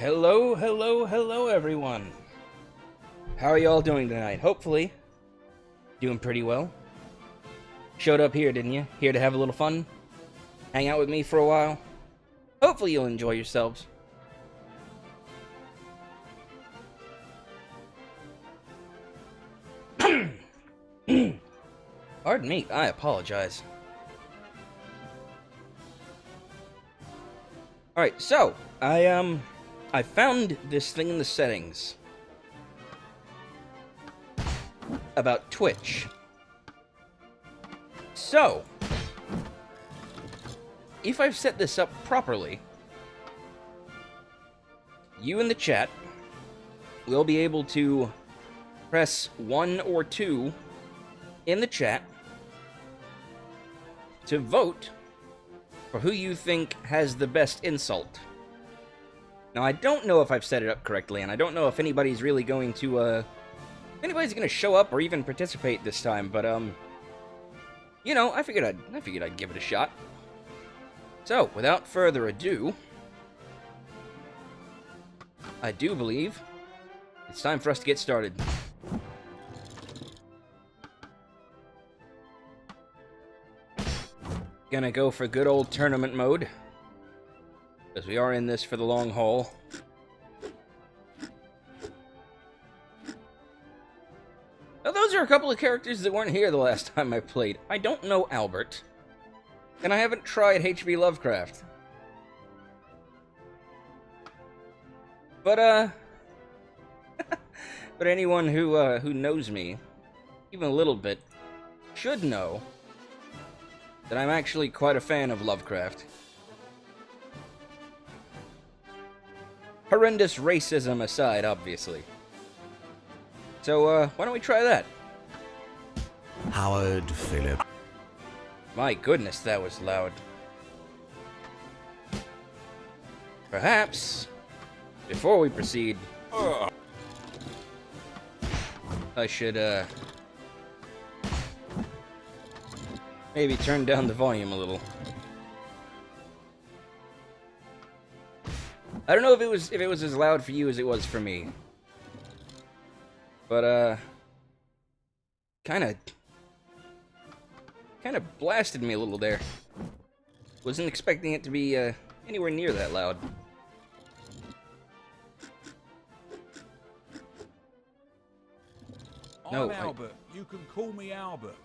Hello, hello, hello, everyone. How are you all doing tonight? Hopefully, doing pretty well. Showed up here, didn't you? Here to have a little fun? Hang out with me for a while? Hopefully you'll enjoy yourselves. Pardon me, I apologize. Alright, so, I found this thing in the settings about Twitch. So, if I've set this up properly, you in the chat will be able to press 1 or 2 in the chat to vote for who you think has the best insult. Now, I don't know if I've set it up correctly, and I don't know if anybody's really going to, anybody's gonna show up or even participate this time, but, you know, I figured I'd give it a shot. So, without further ado, I do believe it's time for us to get started. Gonna go for good old tournament mode, because we are in this for the long haul. Now, those are a couple of characters that weren't here the last time I played. I don't know Albert, and I haven't tried H.P. Lovecraft. But, but anyone who knows me, even a little bit, should know that I'm actually quite a fan of Lovecraft. Horrendous racism aside, obviously. So, why don't we try that? Howard Phillip. My goodness, that was loud. Perhaps, before we proceed, I should, maybe turn down the volume a little. I don't know if it was as loud for you as it was for me. But, kinda blasted me a little there. Wasn't expecting it to be, anywhere near that loud. No, I'm Albert. You can call me Albert.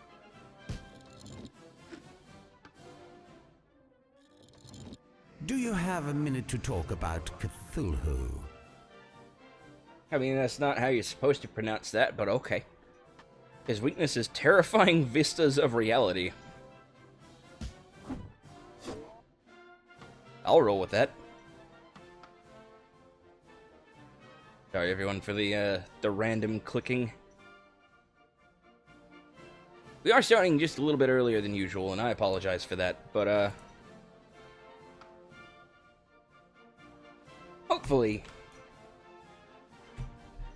Do you have a minute to talk about Cthulhu? I mean, that's not how you're supposed to pronounce that, but okay. His weakness is terrifying vistas of reality. I'll roll with that. Sorry, everyone, for the random clicking. We are starting just a little bit earlier than usual, and I apologize for that, but, hopefully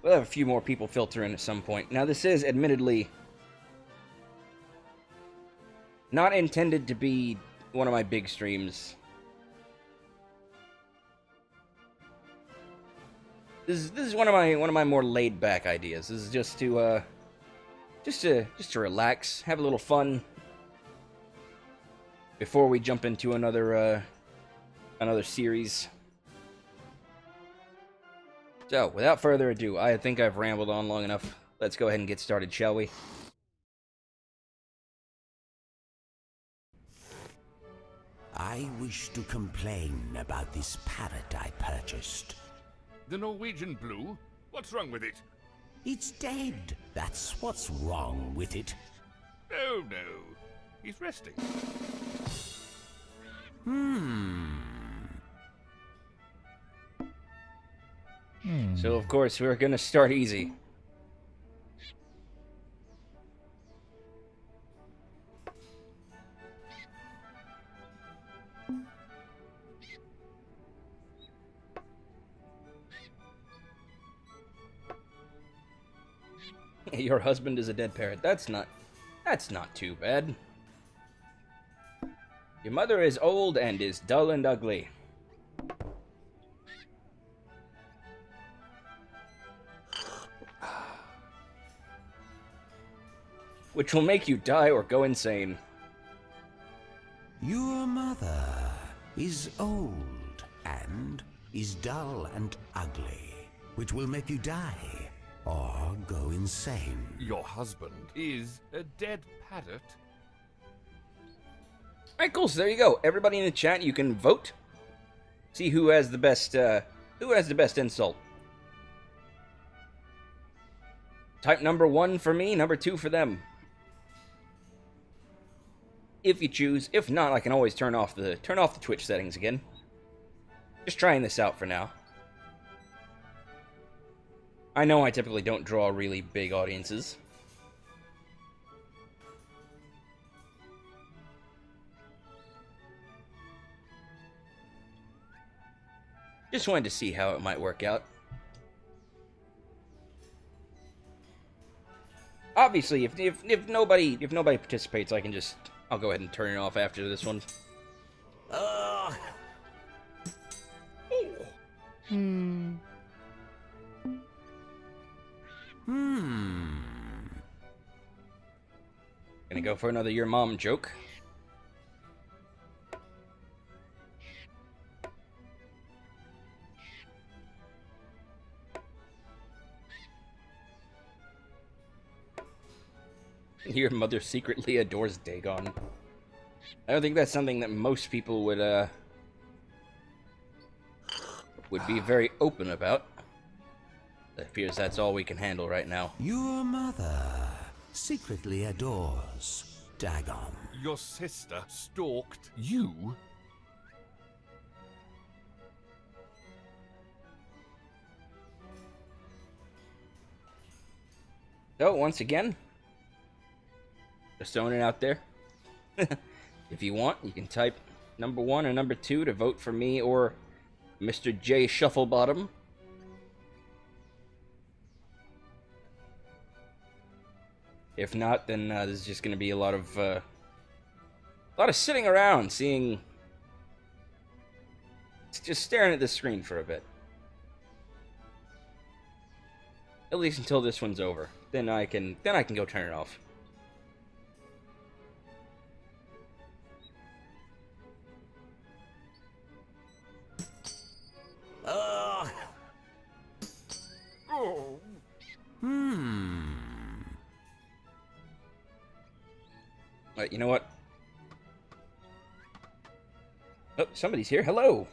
we'll have a few more people filter in at some point. Now, this is admittedly not intended to be one of my big streams. This is one of my more laid back ideas. This is just to relax, have a little fun before we jump into another series. So, without further ado, I think I've rambled on long enough. Let's go ahead and get started, shall we? I wish to complain about this parrot I purchased. The Norwegian blue? What's wrong with it? It's dead. That's what's wrong with it. Oh no, he's resting. So, of course, we're gonna start easy. Your husband is a dead parrot. That's not too bad. Your mother is old and is dull and ugly. which will make you die or go insane. Your mother is old and is dull and ugly, which will make you die or go insane. Your husband is a dead parrot. Alright, cool, so there you go. Everybody in the chat, you can vote. See who has the best insult. Type number 1 for me, number 2 for them. If you choose. If not, I can always turn off the Twitch settings again. Just trying this out for now. I know I typically don't draw really big audiences. Just wanted to see how it might work out. Obviously, if nobody participates, I'll go ahead and turn it off after this one. Gonna go for another your mom joke. Your mother secretly adores Dagon. I don't think that's something that most people would be very open about. It appears that's all we can handle right now. Your mother secretly adores Dagon. Your sister stalked you? So, once again, just throwing it out there. If you want, you can type number 1 or number 2 to vote for me or Mr. J Shufflebottom. If not, then this is just going to be a lot of sitting around, just staring at the screen for a bit. At least until this one's over. Then I can go turn it off. Alright, you know what? Oh, somebody's here. Hello!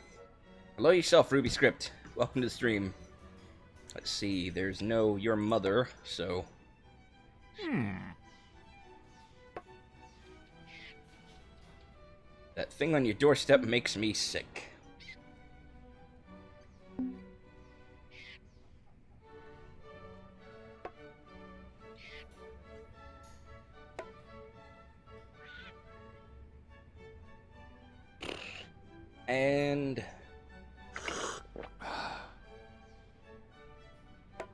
Hello yourself, Ruby Script. Welcome to the stream. Let's see, there's no your mother, so... That thing on your doorstep makes me sick. And...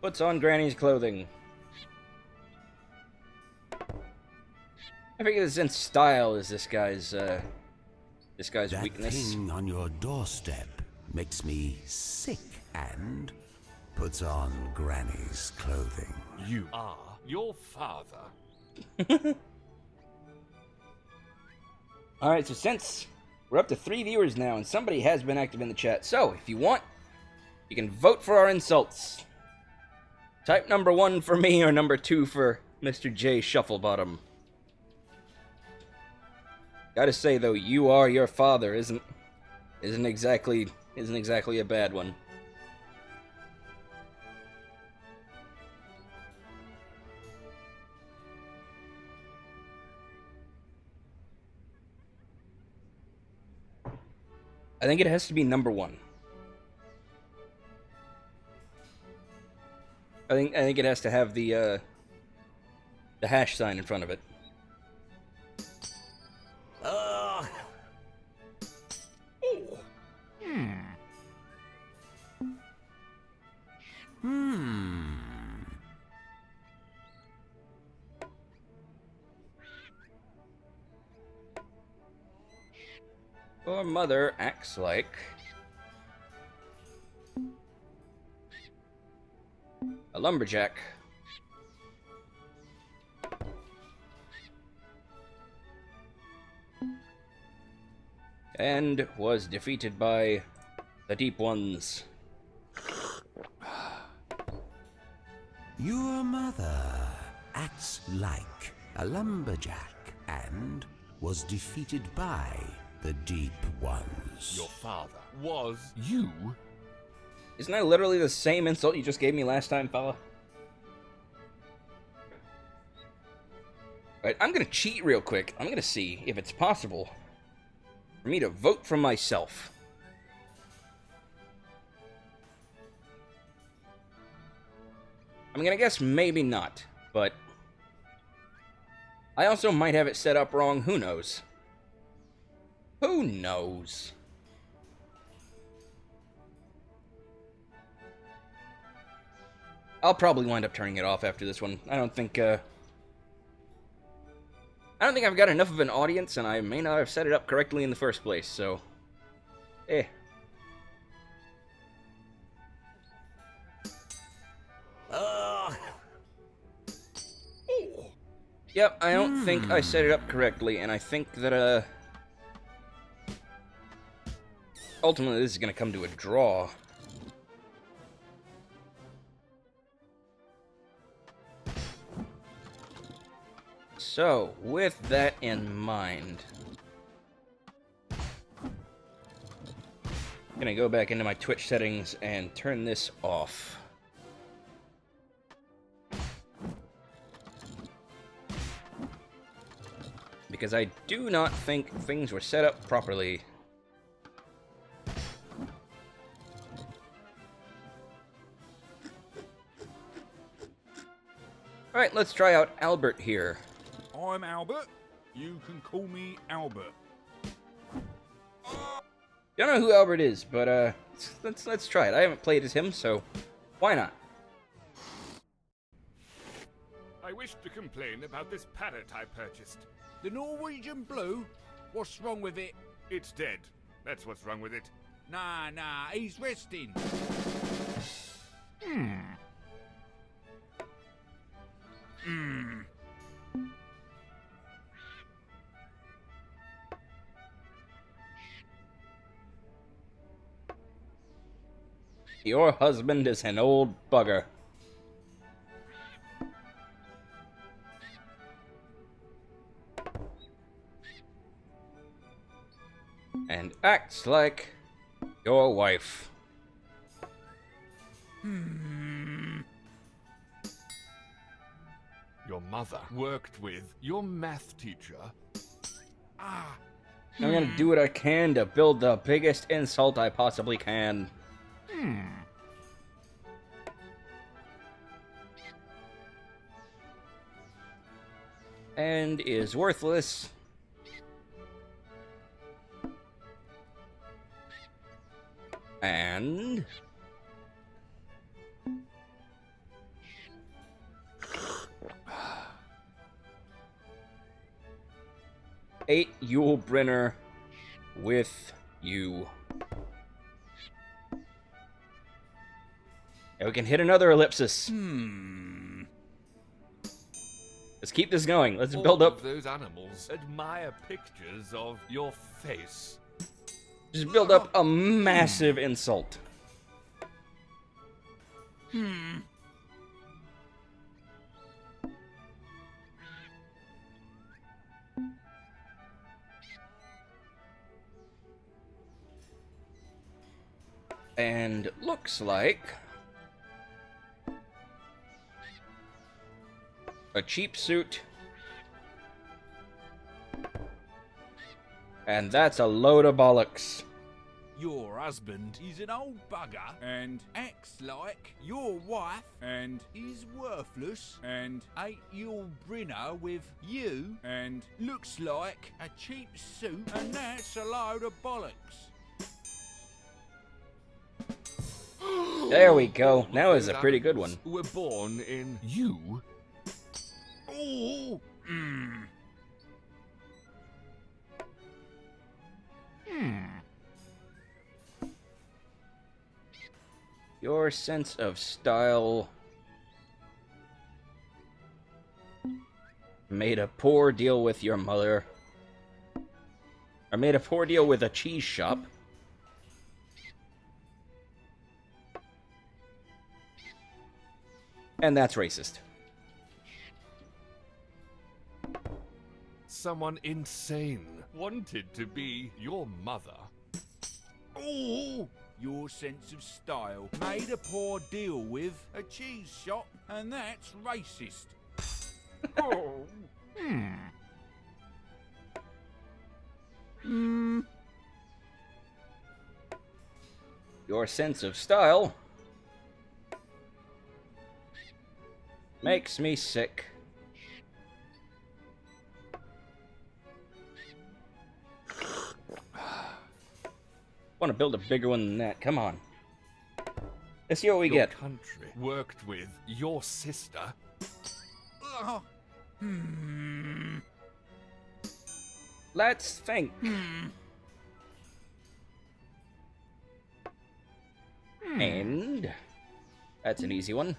puts on Granny's clothing. I figure this in style is this guy's That weakness. thing on your doorstep makes me sick and puts on Granny's clothing. You are your father. Alright, so since we're up to 3 viewers now, and somebody has been active in the chat, so if you want, you can vote for our insults. Type number 1 for me or number 2 for Mr. J Shufflebottom. Gotta say though, you are your father isn't exactly a bad one. I think it has to be number 1. I think it has to have the hash sign in front of it. Your mother acts like a lumberjack. And was defeated by the Deep Ones. Your mother acts like a lumberjack and was defeated by the Deep Ones. Your father was you. Isn't that literally the same insult you just gave me last time, fella? Alright, I'm gonna cheat real quick. I'm gonna see if it's possible for me to vote for myself. I'm gonna guess maybe not, but I also might have it set up wrong. Who knows? Who knows? I'll probably wind up turning it off after this one. I don't think I've got enough of an audience, and I may not have set it up correctly in the first place, so... Yep, I don't think I set it up correctly, and I think that, ultimately this is gonna come to a draw. So, with that in mind, I'm gonna go back into my Twitch settings and turn this off. Because I do not think things were set up properly. Alright, let's try out Albert here. I'm Albert. You can call me Albert. Don't know who Albert is, but let's try it. I haven't played as him, so why not? I wish to complain about this parrot I purchased. The Norwegian blue? What's wrong with it? It's dead. That's what's wrong with it. Nah, he's resting. Your husband is an old bugger. And acts like your wife. Your mother worked with your math teacher. I'm gonna do what I can to build the biggest insult I possibly can. And is worthless. And... Eight Yule Brenner with you. And we can hit another ellipsis. Let's keep this going. Let's build All up. of those animals admire pictures of your face. Just build up a massive insult. And looks like a cheap suit. And that's a load of bollocks. Your husband is an old bugger and acts like your wife and is worthless and ate your dinner with you and looks like a cheap suit and that's a load of bollocks. There we go. Now All is a those pretty good one. animals Were born in you. Oh, Your sense of style made a poor deal with your mother. I made a poor deal with a cheese shop. And that's racist. Someone insane wanted to be your mother. Oh, your sense of style made a poor deal with a cheese shop, and that's racist. Oh. Your sense of style makes me sick. Want to build a bigger one than that. Come on. Let's see what we Your get. country worked with your sister. Oh, Let's think. And that's an easy one.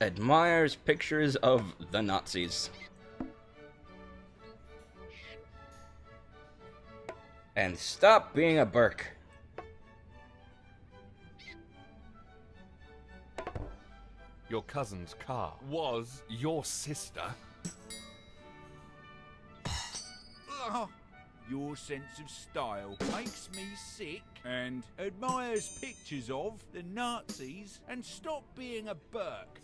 Admires pictures of the Nazis. And stop being a Burke. Your cousin's car was your sister. oh. Your sense of style makes me sick, and admires pictures of the Nazis, and stop being a Burke.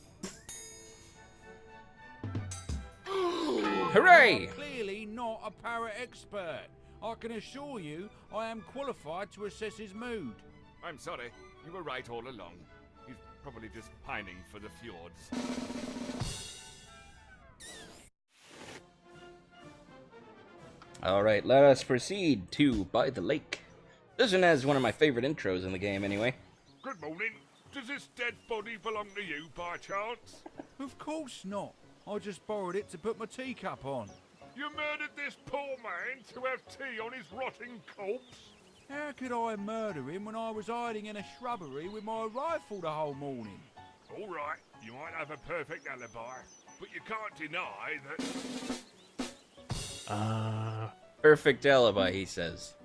Hooray! Clearly not a para expert. I can assure you I am qualified to assess his mood. I'm sorry, you were right all along. He's probably just pining for the fjords. Alright, let us proceed to By the Lake. This one has one of my favorite intros in the game, anyway. Good morning. Does this dead body belong to you by chance? Of course not. I just borrowed it to put my teacup on. You murdered this poor man to have tea on his rotting corpse? How could I murder him when I was hiding in a shrubbery with my rifle the whole morning? All right, you might have a perfect alibi, but you can't deny that... Perfect alibi, he says.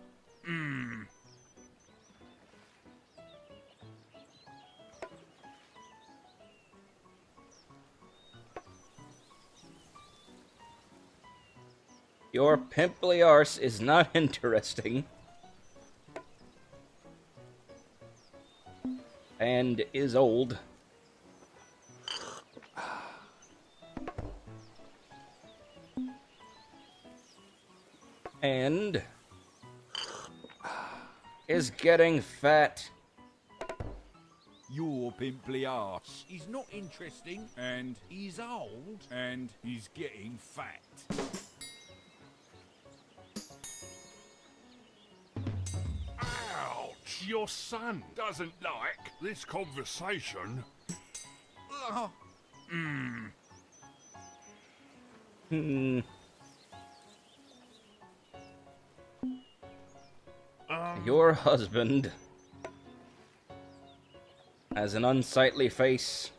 Your pimply arse is not interesting. And is old. And is getting fat. Your pimply arse. He's not interesting, and he's old, and he's getting fat. Ouch! Your son doesn't like this conversation. Oh, Your husband has an unsightly face.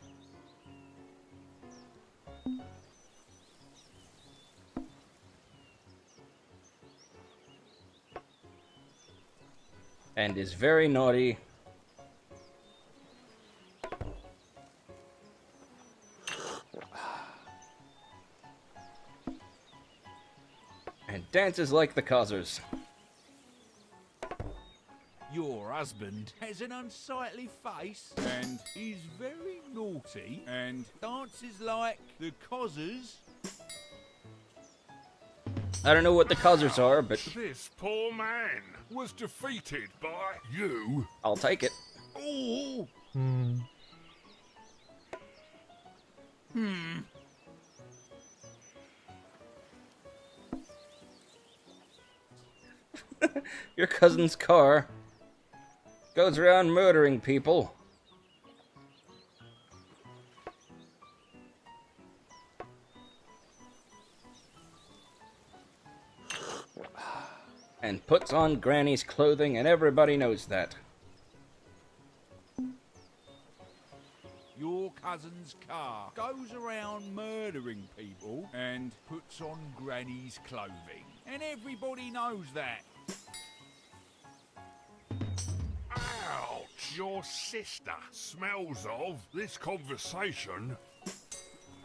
And is very naughty. And dances like the Causers. your husband has an unsightly face, and he's very naughty, and dances like the Cozzers. I don't know what the Causers are, but This poor man was defeated by you. I'll take it. Oh! Your cousin's car goes around murdering people. And puts on Granny's clothing, and everybody knows that. Your cousin's car, goes around murdering people, and puts on Granny's clothing. And everybody knows that. Ouch! Your sister smells of this conversation.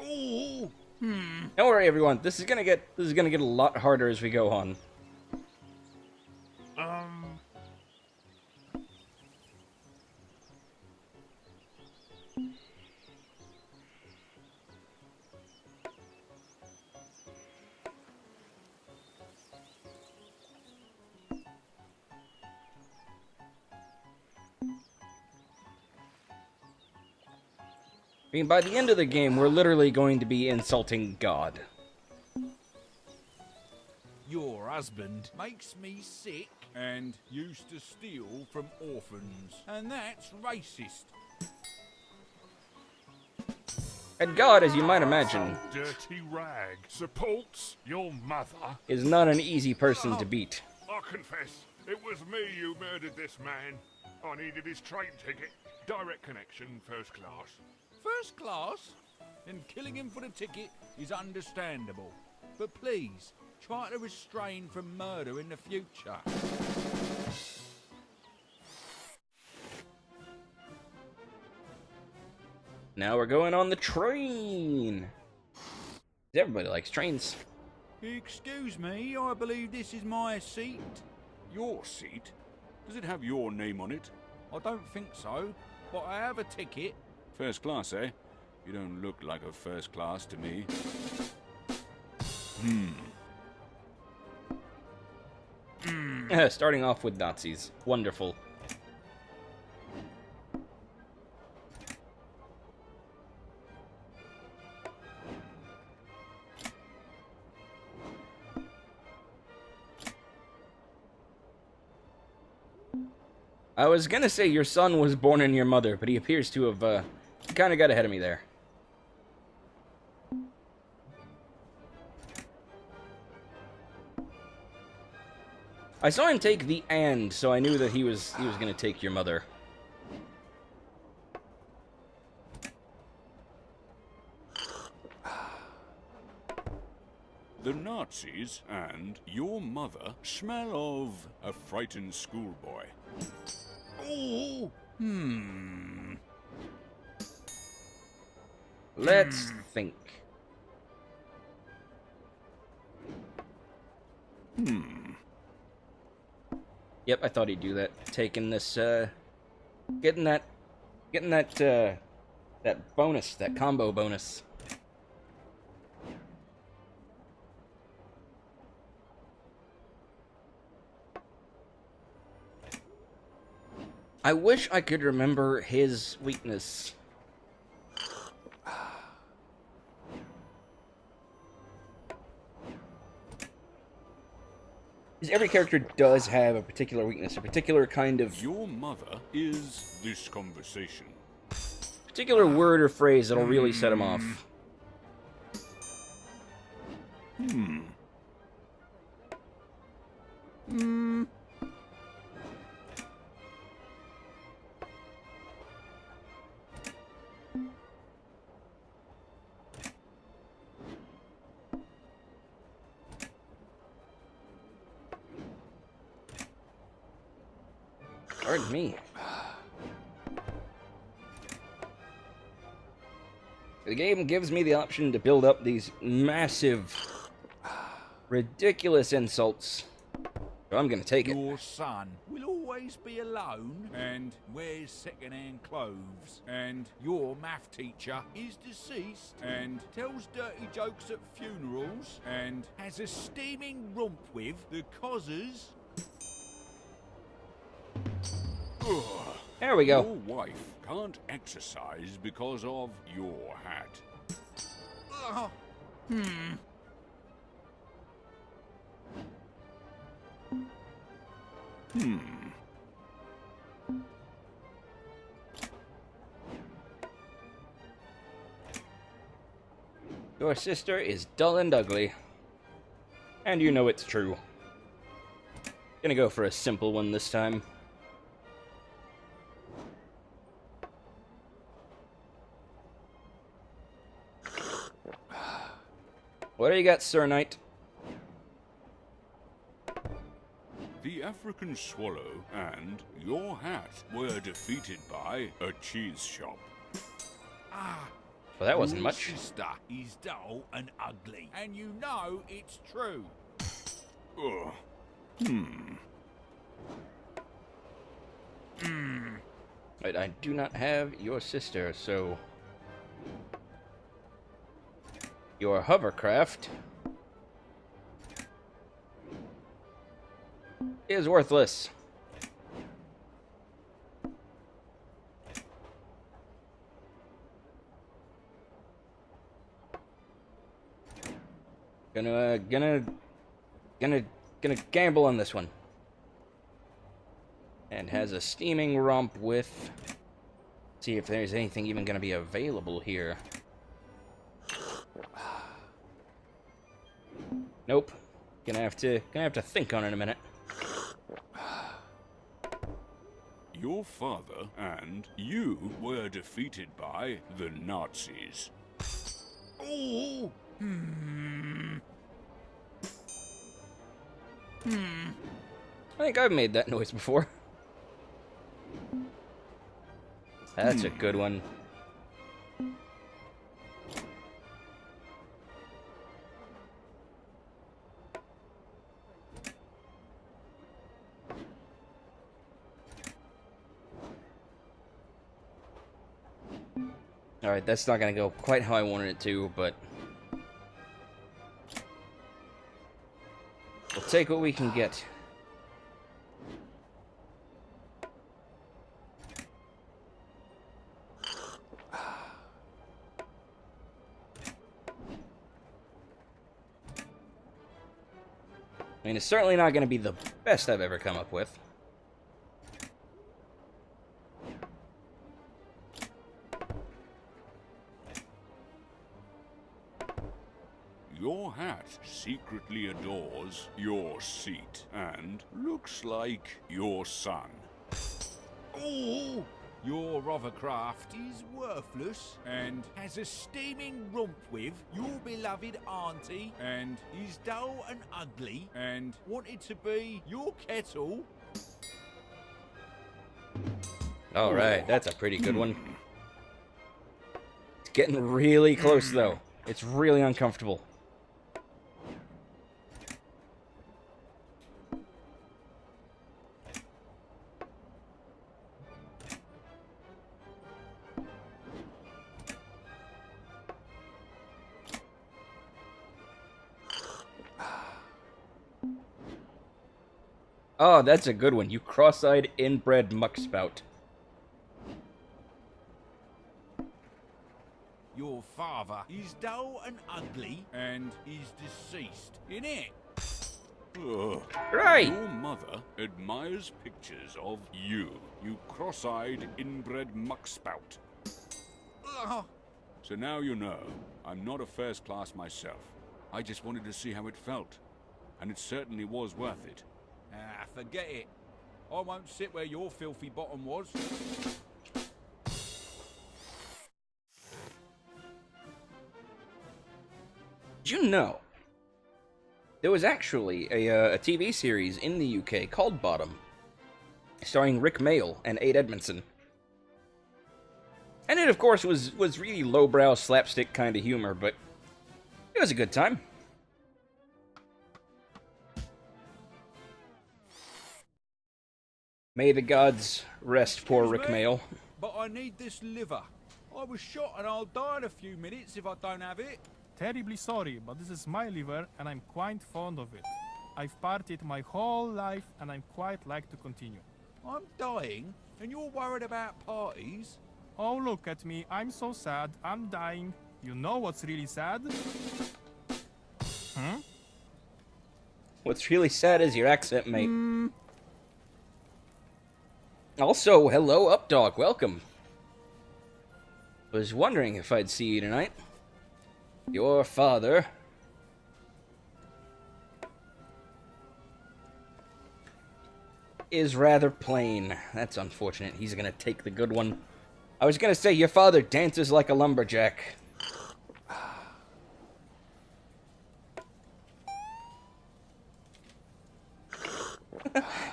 Ooh! Don't worry, everyone. This is gonna get a lot harder as we go on. I mean, by the end of the game, we're literally going to be insulting God. Your husband makes me sick and used to steal from orphans. And that's racist. And God, as you might imagine, Dirty rag supports your mother. is not an easy person to beat. I confess, it was me who murdered this man. I needed his train ticket. Direct connection, first class. First class? Then killing him for the ticket is understandable. But please, try to restrain from murder in the future. Now we're going on the train. Everybody likes trains. Excuse me, I believe this is my seat. Your seat? Does it have your name on it? I don't think so, but I have a ticket. First class, eh? You don't look like a first class to me. Starting off with Nazis. Wonderful. I was gonna say your son was born in your mother, but he appears to have, kind of got ahead of me there. I saw him take the "and," so I knew that he was gonna take your mother. The Nazis and your mother smell of a frightened schoolboy. Oh, Let's think. Yep, I thought he'd do that. Taking this, getting that bonus, that combo bonus. I wish I could remember his weakness. Because every character does have a particular weakness, a particular kind of... Your mother is this conversation. particular word or phrase that'll really set him off. Pardon me. The game gives me the option to build up these massive, ridiculous insults. So I'm gonna take it. your son will always be alone and wears second-hand clothes. And your math teacher is deceased and tells dirty jokes at funerals and has a steaming romp with the cozzers. There we go. Your wife can't exercise because of your hat. Oh, Your sister is dull and ugly. And you know it's true. Gonna go for a simple one this time. What do you got, Sir Knight? The African swallow and your hat were defeated by a cheese shop. Ah, Well, that wasn't your much. sister is dull and ugly, and you know it's true. Ugh. But I do not have your sister, so... Your hovercraft... is worthless. Gonna gamble on this one. And has a steaming romp with... See if there's anything even gonna be available here. Nope. Gonna have to think on it a minute. Your father and you were defeated by the Nazis. Oh, I think I've made that noise before. That's a good one. Alright, that's not gonna go quite how I wanted it to, but... we'll take what we can get. I mean, it's certainly not going to be the best I've ever come up with. Your hat secretly adores your seat and looks like your son. oh, your hovercraft is worthless and has a steaming rump with your beloved auntie and is dull and ugly and wanted to be your kettle. Alright, that's a pretty good one. It's getting really close, though. It's really uncomfortable. Oh, that's a good one. You cross-eyed inbred muckspout. Your father is dull and ugly and is deceased, innit? Ugh. Right! Your mother admires pictures of you cross-eyed inbred muckspout. Ugh. So now you know, I'm not a first class myself. I just wanted to see how it felt. And it certainly was worth it. Ah, forget it. I won't sit where your filthy bottom was. Did you know there was actually a TV series in the UK called Bottom, starring Rick Mayall and Ade Edmondson? And it, of course, was really lowbrow slapstick kind of humor, but it was a good time. May the gods rest poor Rick Mayall. But I need this liver. I was shot and I'll die in a few minutes if I don't have it. Terribly sorry, but this is my liver and I'm quite fond of it. I've partied my whole life and I'm quite like to continue. I'm dying and you're worried about parties? Oh, look at me. I'm so sad. I'm dying. You know what's really sad? What's really sad is your accent, mate. Also, hello, Updog. Welcome. Was wondering if I'd see you tonight. Your father is rather plain. That's unfortunate. He's gonna take the good one. I was gonna say your father dances like a lumberjack.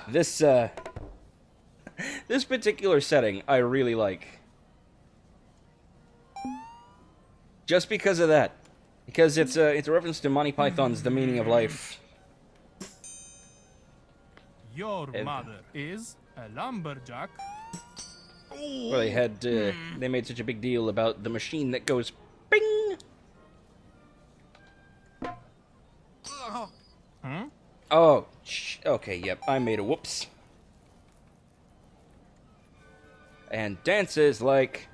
This, this particular setting, I really like. Just because of that. Because it's a reference to Monty Python's The Meaning of Life. Your mother is a lumberjack. Where they had, they made such a big deal about the machine that goes bing! Oh, okay, yep, I made a whoops. And dances like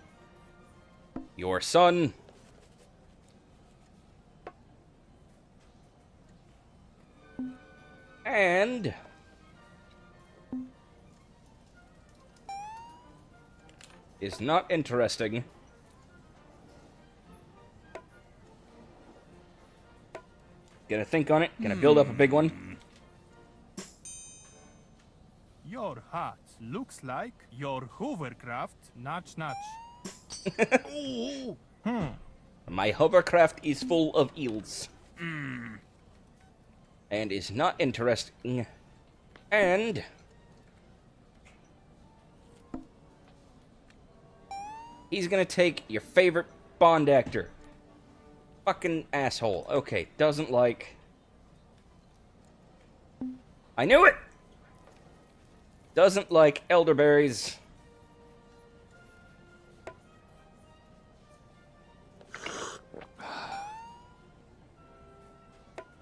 your son. And is not interesting. Gonna think on it, gonna build up a big one. Your hat looks like your hovercraft. Notch, notch. My hovercraft is full of eels. And is not interesting. And he's gonna take your favorite Bond actor. Fucking asshole. Okay, doesn't like... I knew it! Doesn't like elderberries.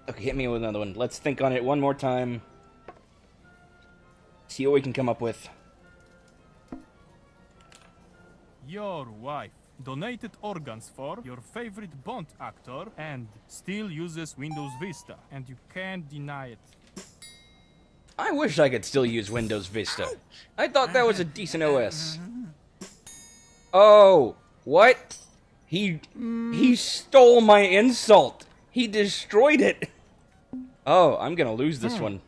Okay, hit me with another one. Let's think on it one more time. See what we can come up with. Your wife donated organs for your favorite Bond actor and still uses Windows Vista, and you can't deny it. I wish I could still use Windows Vista. I thought that was a decent OS. Oh, what? He stole my insult. He destroyed it. Oh, I'm gonna lose this one.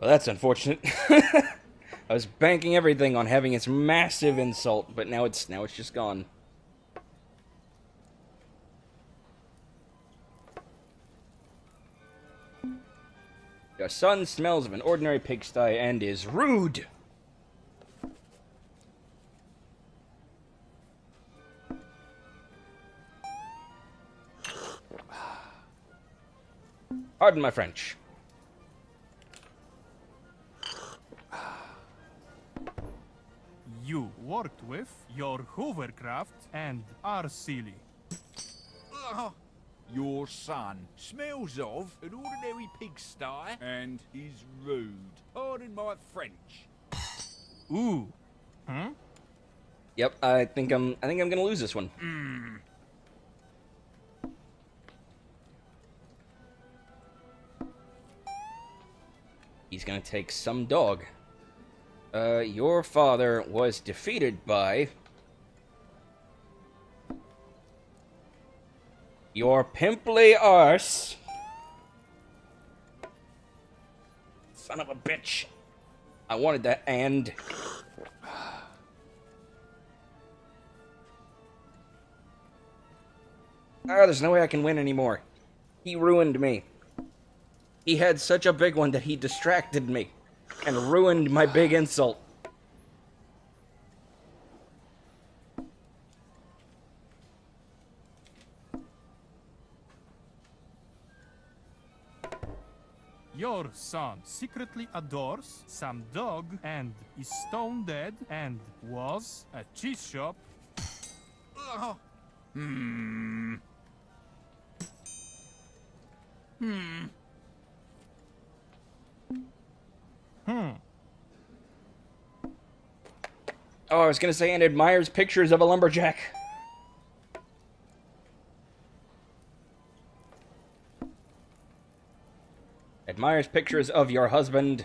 Well, that's unfortunate. I was banking everything on having its massive insult, but now it's just gone. Your son smells of an ordinary pigsty and is rude. Pardon my French. You worked with your hovercraft and are silly. Your son smells of an ordinary pigsty and is rude. Pardon my French. Ooh. Yep, I think I'm gonna lose this one. He's gonna take some dog. Your father was defeated by your pimply arse. Son of a bitch. I wanted that and... there's no way I can win anymore. He ruined me. He had such a big one that he distracted me and ruined my big insult. Your son secretly adores some dog and is stone dead and was a cheese shop. Oh, I was gonna say and admires pictures of a lumberjack. Admires pictures of your husband.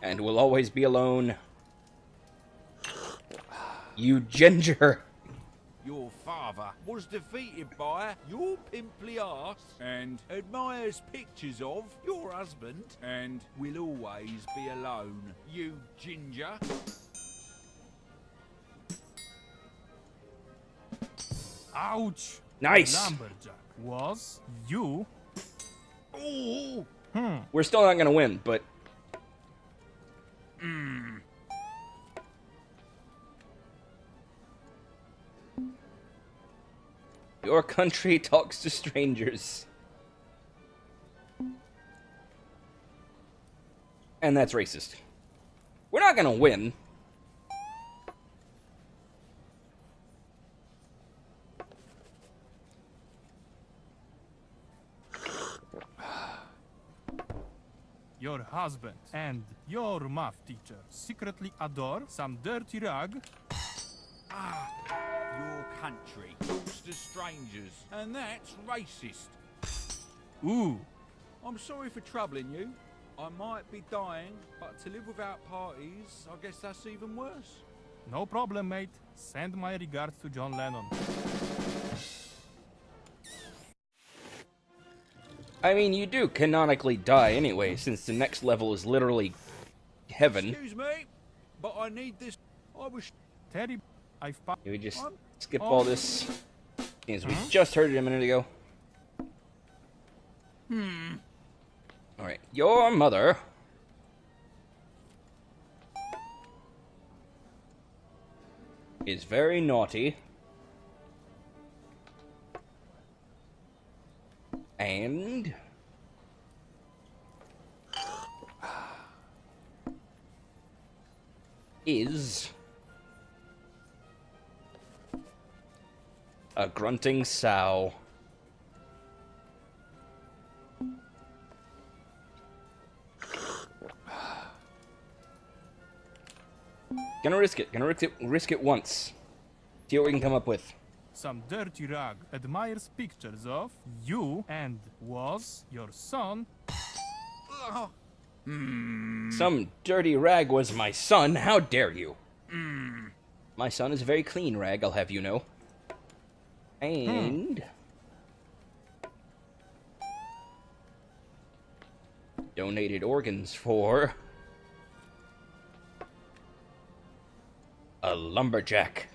And will always be alone. You ginger. your father was defeated by your pimply arse and admires pictures of your husband and will always be alone, you ginger. Ouch! Nice. Lumberjack was you. Oh! We're still not gonna win, but your country talks to strangers. And that's racist. We're not gonna win. Your husband and your math teacher secretly adore some dirty rag. Your country talks to strangers, and that's racist. Ooh, I'm sorry for troubling you. I might be dying, but to live without parties, I guess that's even worse. no problem, mate. Send my regards to John Lennon. I mean, you do canonically die anyway, since the next level is literally heaven. Excuse me, but I need this. I was. Terry, I've Can we just skip all this? Things we just heard it a minute ago. Alright, your mother is very naughty. And is a grunting sow. Gonna risk it once. See what we can come up with. some dirty rag admires pictures of you and was your son. Some dirty rag was my son, how dare you? My son is a very clean rag, I'll have you know. And donated organs for a lumberjack.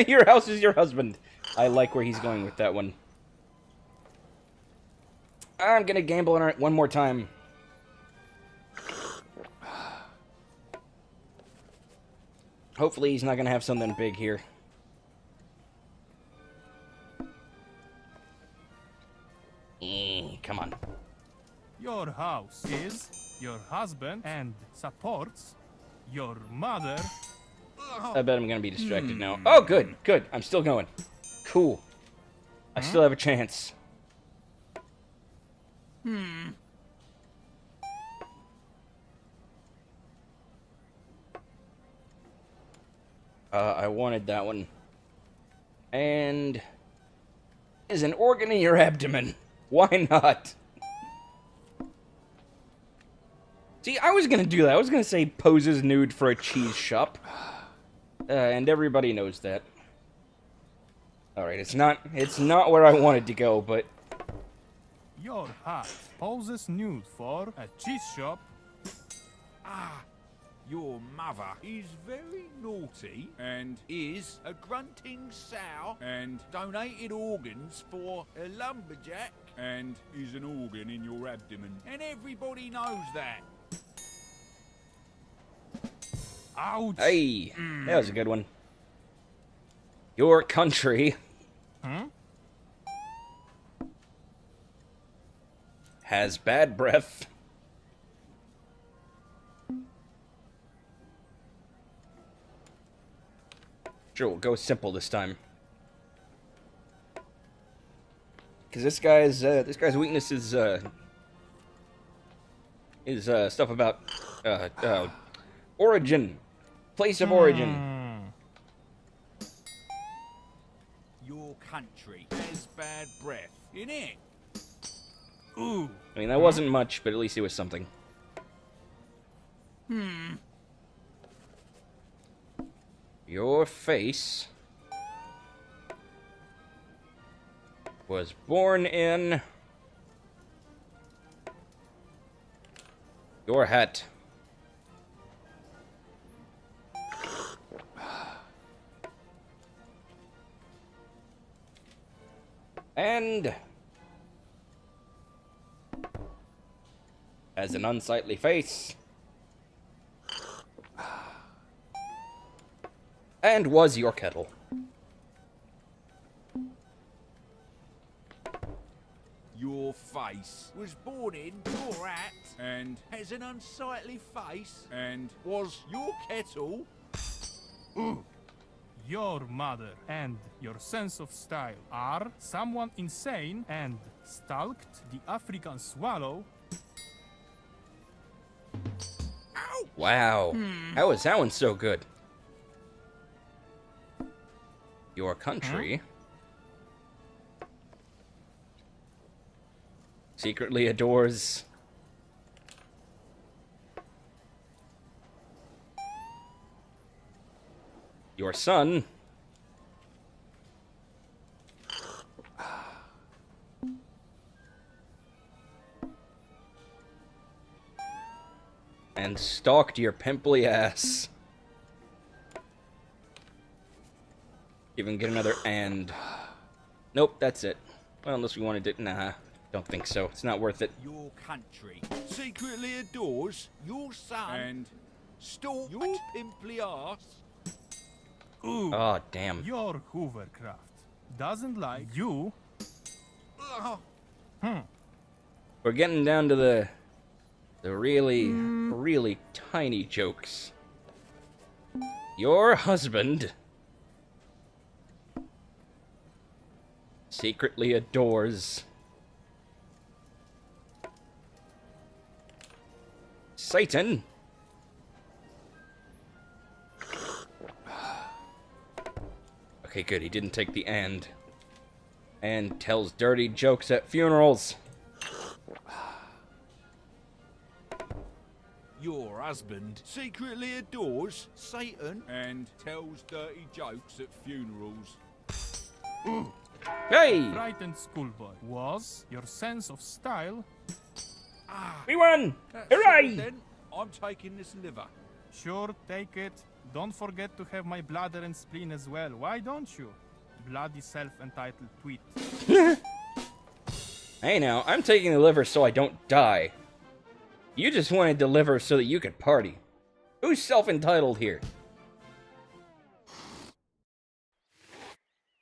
Your house is your husband. I like where he's going with that one. I'm gonna gamble on it one more time. Hopefully he's not gonna have something big here. Come on. Your house is your husband and supports your mother. I bet I'm gonna be distracted now. Oh, good, good. I'm still going. Cool. I still have a chance. I wanted that one. And is an organ in your abdomen. Why not? See, I was gonna do that. I was gonna say poses nude for a cheese shop. And everybody knows that. Alright, it's not where I wanted to go, but Your hat poses nude for a cheese shop. Your mother is very naughty and is a grunting sow and donated organs for a lumberjack and is an organ in your abdomen. And everybody knows that. Ouch! hey, that was a good one. Your country has bad breath. Sure, we'll go simple this time. Because this guy's weakness is stuff about origin, place of origin. Your country has bad breath, innit? Ooh, I mean, that wasn't much, but at least it was something. Your face was born in your hat. And has an unsightly face. And was your kettle. Your face was born in your hat and has an unsightly face and was your kettle. Your mother and your sense of style are someone insane and stalked the African swallow. Wow. How is that one so good? Your country secretly adores your son. And stalked your pimply ass. Even get another and. Nope, that's it. Well, unless we wanted to. Nah, don't think so. It's not worth it. Your country secretly adores your son and stalked your pimply ass. Oh, damn. Your Hoovercraft doesn't like you. We're getting down to the really tiny jokes. Your husband secretly adores Satan. Okay, good. He didn't take the and. And tells dirty jokes at funerals. Your husband secretly adores Satan and tells dirty jokes at funerals. Hey! Frightened schoolboy was your sense of style. We won! That's Hooray! it then. I'm taking this liver. Sure, take it. Don't forget to have my bladder and spleen as well. Why don't you? Bloody self-entitled tweet. Hey now, I'm taking the liver so I don't die. You just wanted the liver so that you could party. Who's self-entitled here?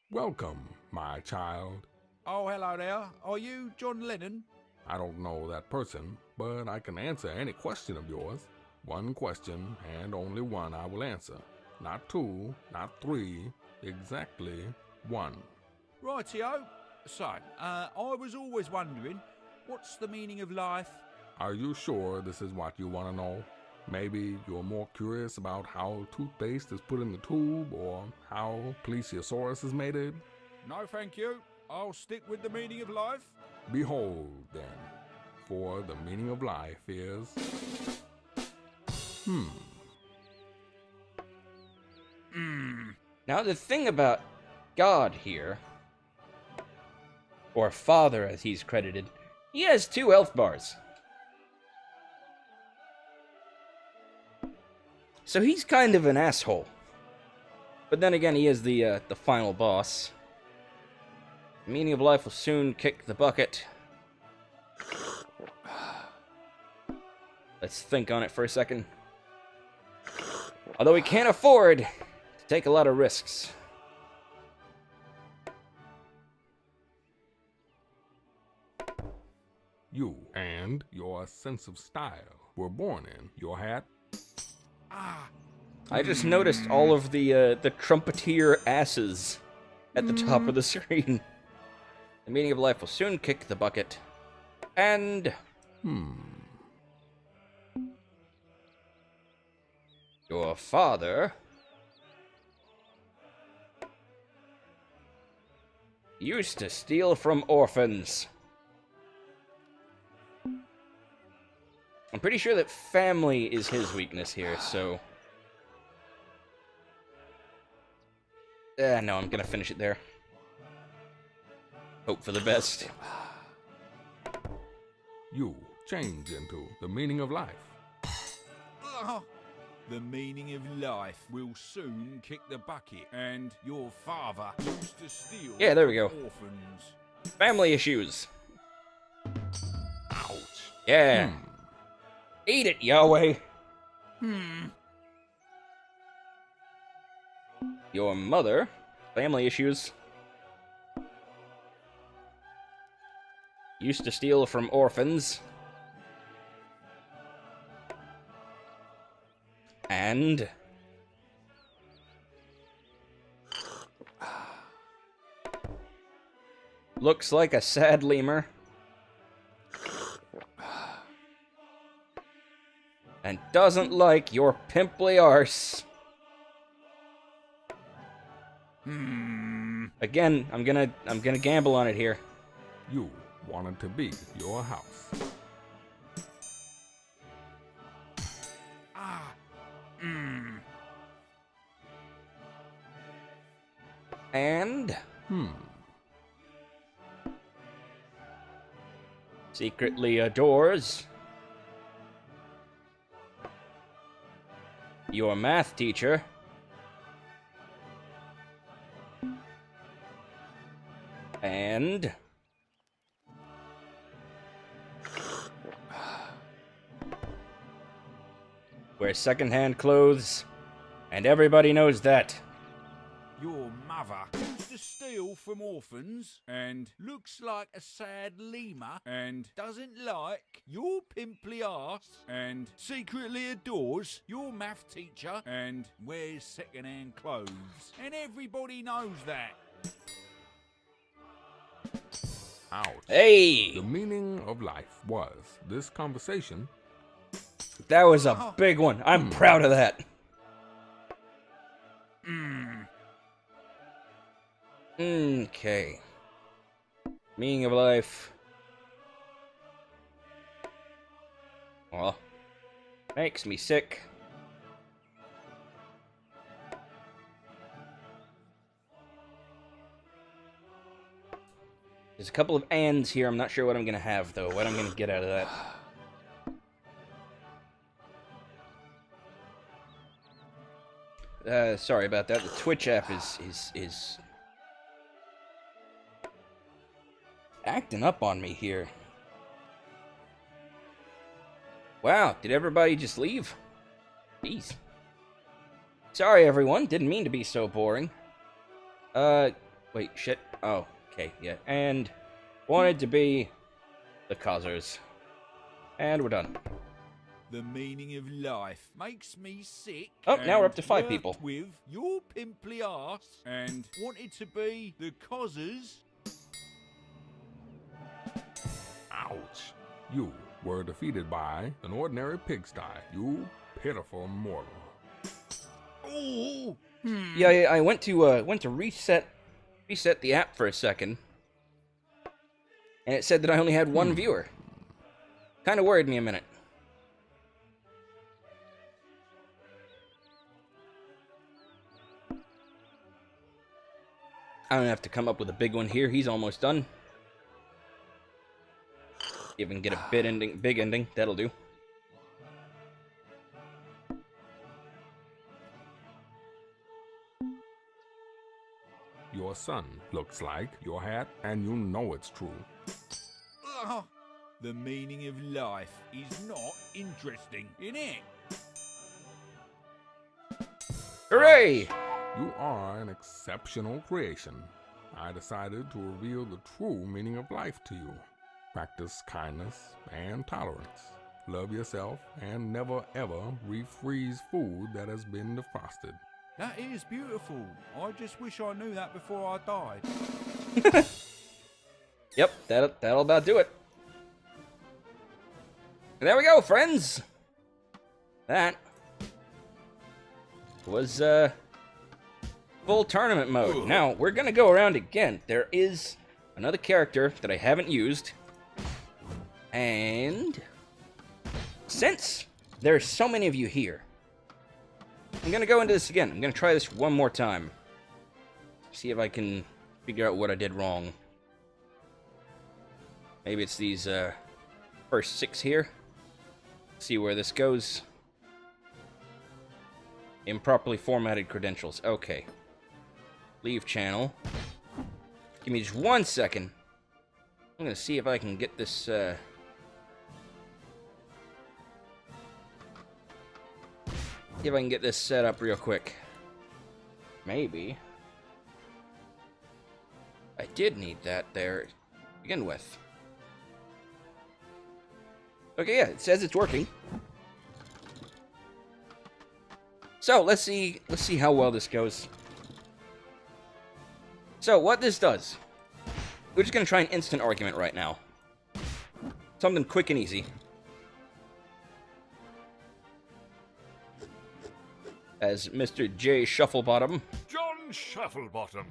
Welcome, my child. Oh, hello there. Are you John Lennon? I don't know that person, but I can answer any question of yours. One question, and only one I will answer. Not two, not three, exactly one. Rightio. So, I was always wondering, what's the meaning of life? Are you sure this is what you want to know? Maybe you're more curious about how toothpaste is put in the tube, or how plesiosaurus is mated? No, thank you. I'll stick with the meaning of life. Behold, then, for the meaning of life is... Now the thing about God here, or Father as he's credited, he has 2 health bars. So he's kind of an asshole. But then again, he is the final boss. The meaning of life will soon kick the bucket. Let's think on it for a second. Although we can't afford to take a lot of risks. You and your sense of style were born in your hat. I just noticed all of the trumpeter asses at the top of the screen. The meaning of life will soon kick the bucket. And... your father... used to steal from orphans. I'm pretty sure that family is his weakness here, so... No, I'm gonna finish it there. Hope for the best. You change into the meaning of life. The meaning of life will soon kick the bucket, and your father used to steal Yeah, there we go. orphans. Family issues. Ouch. Yeah. Eat it, Yahweh. Your mother. Family issues. Used to steal from orphans. And looks like a sad lemur. And doesn't like your pimply arse. Again, I'm gonna gamble on it here. You wanted to be your house. And secretly adores your math teacher. And wears secondhand clothes, and everybody knows that. Your mother used to steal from orphans, and looks like a sad lemur, and doesn't like your pimply arse, and secretly adores your math teacher, and wears second-hand clothes. And everybody knows that. Ouch. Hey! The meaning of life was this conversation. That was a big one. I'm proud of that. Okay. Meaning of life. Well, makes me sick. There's a couple of ands here. I'm not sure what I'm gonna have though. What I'm gonna get out of that. Sorry about that. The Twitch app is acting up on me here. Wow, did everybody just leave? Jeez. Sorry, everyone. Didn't mean to be so boring. Wait, shit. Oh, okay, yeah. And wanted to be the causers. And we're done. The meaning of life makes me sick. Oh, now we're up to 5 worked people. With your pimply arse, and wanted to be the causers. Ouch. You were defeated by an ordinary pigsty. You pitiful mortal. Oh, Yeah, I went to reset the app for a second, and it said that I only had 1 viewer. Kind of worried me a minute. I don't have to come up with a big one here. He's almost done. Even get a big ending. That'll do. Your son looks like your hat, and you know it's true. the meaning of life is not interesting, innit? Hooray! You are an exceptional creation. I decided to reveal the true meaning of life to you. Practice kindness and tolerance. Love yourself and never ever refreeze food that has been defrosted. That is beautiful. I just wish I knew that before I died. Yep, that'll about do it. And there we go, friends. That was full tournament mode. Now we're gonna go around again. There is another character that I haven't used, and since there's so many of you here, I'm gonna go into this again. I'm gonna try this one more time. See if I can figure out what I did wrong. Maybe it's these first 6 here. See where this goes. Improperly formatted credentials. Okay. Leave channel. Give me just 1 second. I'm gonna see if I can get this, see if I can get this set up real quick. Maybe. I did need that there to begin with. Okay, yeah, it says it's working. So, let's see how well this goes. So, what this does, we're just going to try an instant argument right now. Something quick and easy. As Mr. J. Shufflebottom. John Shufflebottom.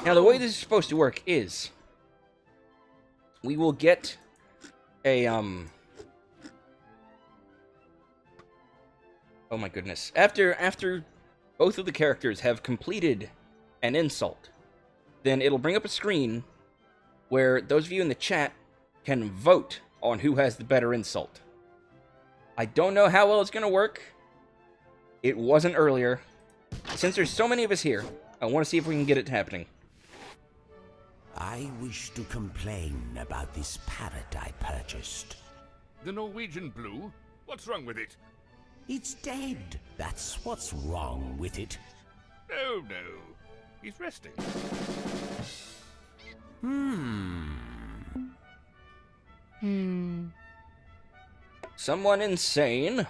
Now, the way this is supposed to work is, we will get a, oh my goodness. After both of the characters have completed an insult, then it'll bring up a screen where those of you in the chat can vote on who has the better insult. I don't know how well it's going to work. It wasn't earlier. Since there's so many of us here, I want to see if we can get it happening. I wish to complain about this parrot I purchased. The Norwegian blue? What's wrong with it? It's dead. That's what's wrong with it. Oh, no. He's resting. Someone insane.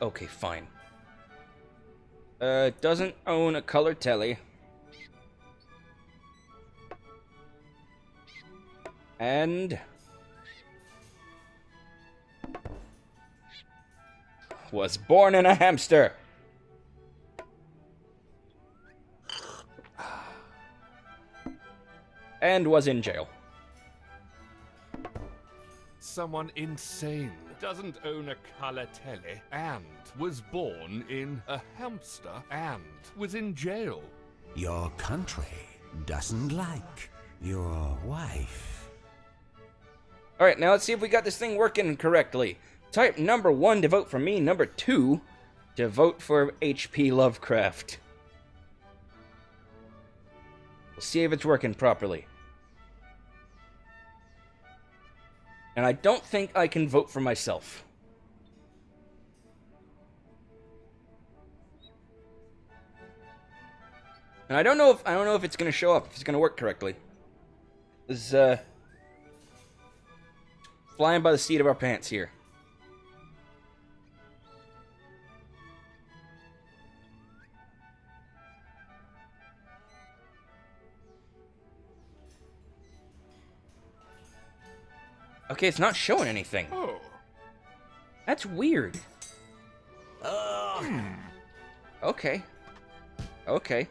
Okay, fine. Doesn't own a color telly. And was born in a hamster. And was in jail. Someone insane. Doesn't own a color telly and was born in a hamster and was in jail. Your country doesn't like your wife. Alright, now let's see if we got this thing working correctly. Type number 1 to vote for me, number 2 to vote for H.P. Lovecraft. We'll see if it's working properly. And I don't think I can vote for myself. And I don't know if it's gonna show up, if it's gonna work correctly. This is flying by the seat of our pants here. Okay, it's not showing anything. Oh. That's weird. Okay. Okay.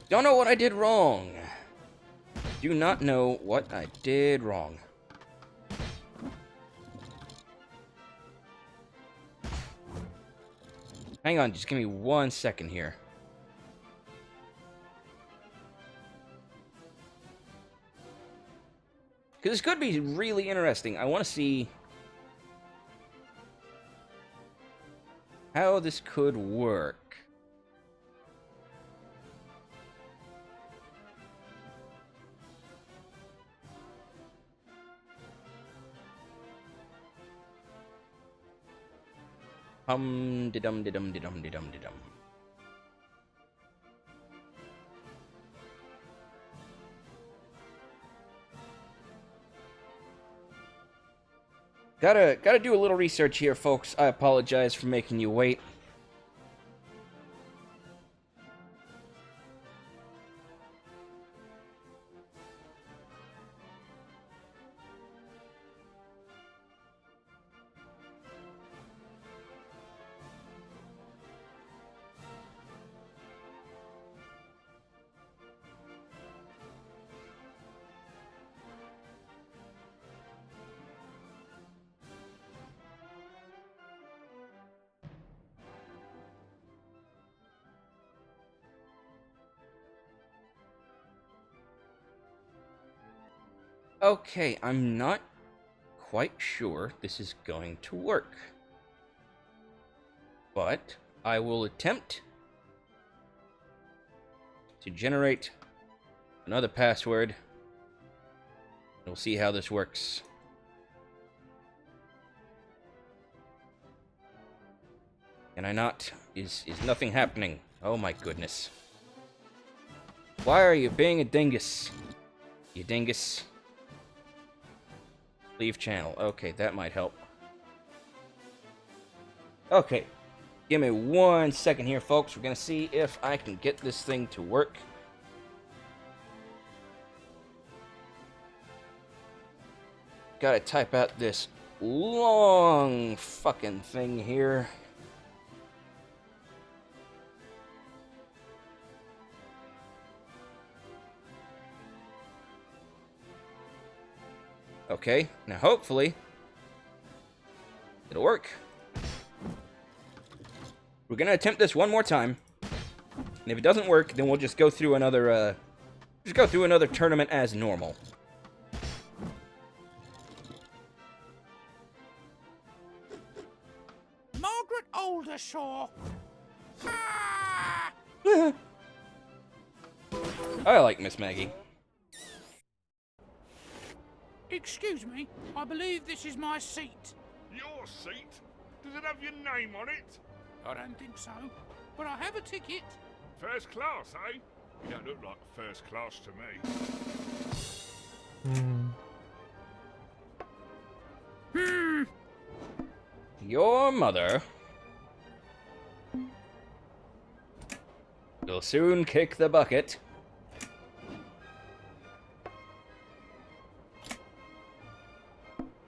Don't know what I did wrong. Do not know what I did wrong. Hang on, just give me 1 second here. Because this could be really interesting. I want to see how this could work. De-dum. Gotta do a little research here, folks. I apologize for making you wait. Okay, I'm not quite sure this is going to work. But I will attempt to generate another password. We'll see how this works. Can I not? Is nothing happening? Oh my goodness. Why are you being a dingus? You dingus. Leave channel. Okay, that might help. Okay. Give me 1 second here, folks. We're gonna see if I can get this thing to work. Gotta type out this long fucking thing here. Okay, now hopefully it'll work. We're gonna attempt this one more time, and if it doesn't work, then we'll just go through another tournament as normal. Margaret Aldershaw. Ah! I like Miss Maggie. Excuse me, I believe this is my seat. Your seat? Does it have your name on it? I don't think so, but I have a ticket. First class, eh? You don't look like first class to me. Your mother will soon kick the bucket.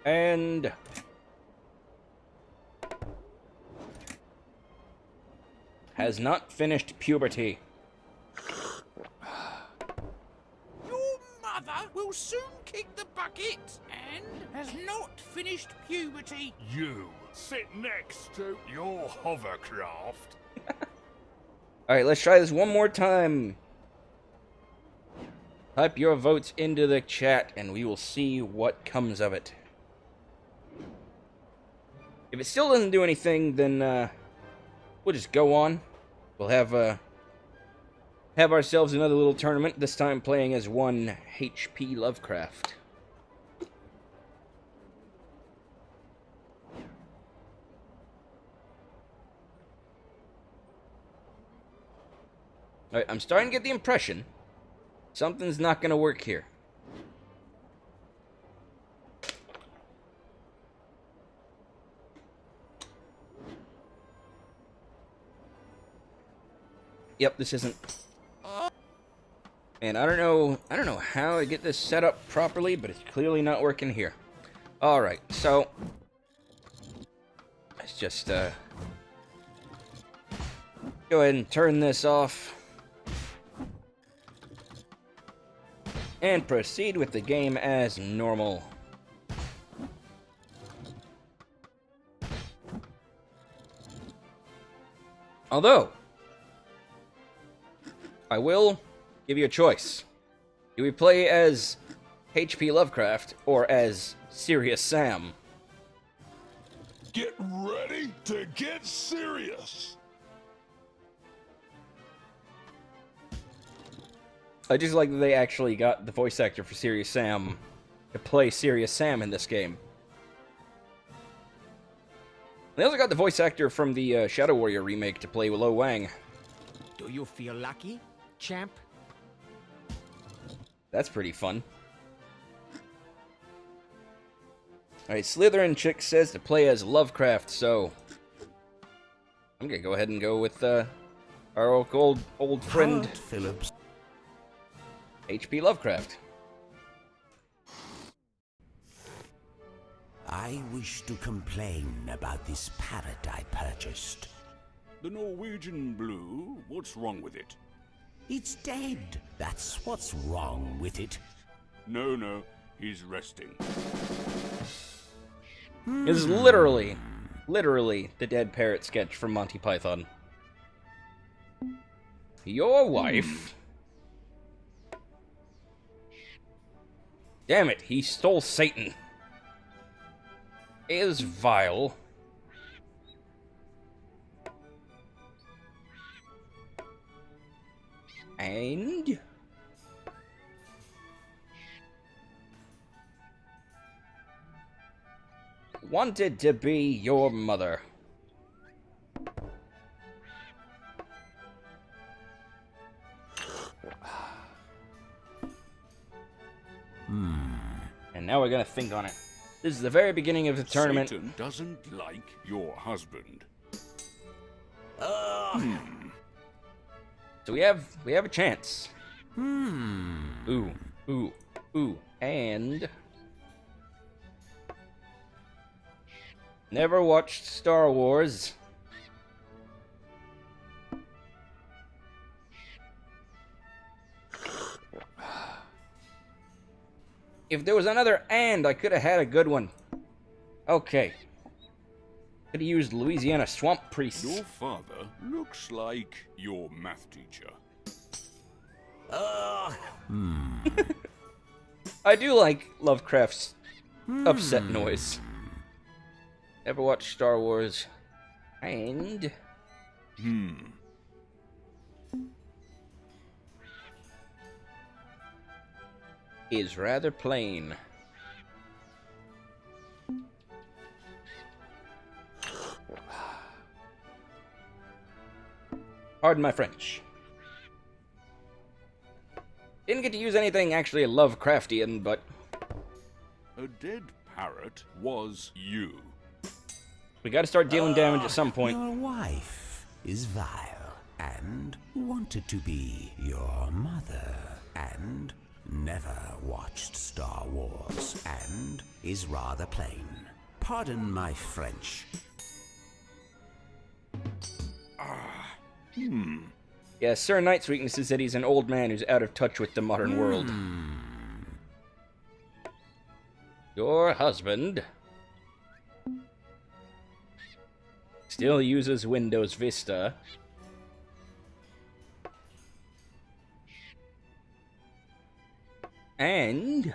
And has not finished puberty. Your mother will soon kick the bucket and has not finished puberty. You sit next to your hovercraft. Alright, let's try this one more time. Type your votes into the chat and we will see what comes of it. If it still doesn't do anything, then we'll just go on. We'll have ourselves another little tournament, this time playing as one HP Lovecraft. Alright, I'm starting to get the impression something's not going to work here. Yep, this isn't. And I don't know how to get this set up properly, but it's clearly not working here. All right, so let's just go ahead and turn this off and proceed with the game as normal. Although I will give you a choice. Do we play as HP Lovecraft or as Serious Sam? Get ready to get serious. I just like that they actually got the voice actor for Serious Sam to play Serious Sam in this game. They also got the voice actor from the Shadow Warrior remake to play Lo Wang. Do you feel lucky, champ? That's pretty fun. Alright, Slytherin Chick says to play as Lovecraft, so I'm gonna go ahead and go with our old friend Hart Phillips. HP Lovecraft. I wish to complain about this parrot I purchased. The Norwegian blue? What's wrong with it? It's dead. That's what's wrong with it. No, he's resting. This is literally the dead parrot sketch from Monty Python. Your wife Damn it, he stole Satan. Is vile. And... wanted to be your mother. And now we're gonna think on it. This is the very beginning of the tournament. Satan doesn't like your husband. So we have a chance. Ooh, ooh, ooh, and never watched Star Wars. If there was another and, I could have had a good one. Okay. Could have used Louisiana Swamp Priests. Your father looks like your math teacher. I do like Lovecraft's upset noise. Never watched Star Wars. And... is rather plain. Pardon my French. Didn't get to use anything actually Lovecraftian, but... A dead parrot was you. we gotta start dealing damage at some point. Your wife is vile and wanted to be your mother and never watched Star Wars and is rather plain. Pardon my French. Yeah, Sir Knight's weakness is that he's an old man who's out of touch with the modern world. Your husband still uses Windows Vista. And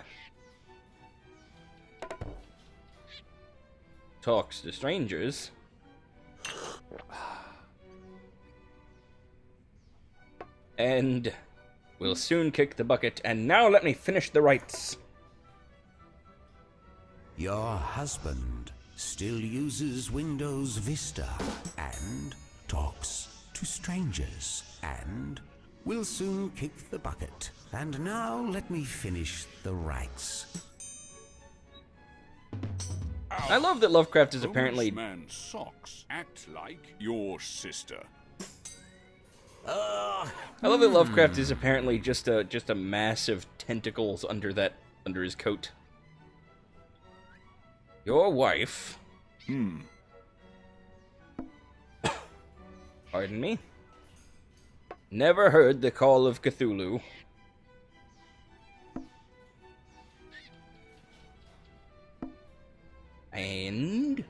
talks to strangers. And will soon kick the bucket. And now let me finish the rites. Your husband still uses Windows Vista and talks to strangers and will soon kick the bucket. And now let me finish the rites. I love that Lovecraft is apparently... Homeless man's socks act like your sister. I love that Lovecraft is apparently just a mass of tentacles under his coat. Your wife. Pardon me. Never heard the call of Cthulhu. And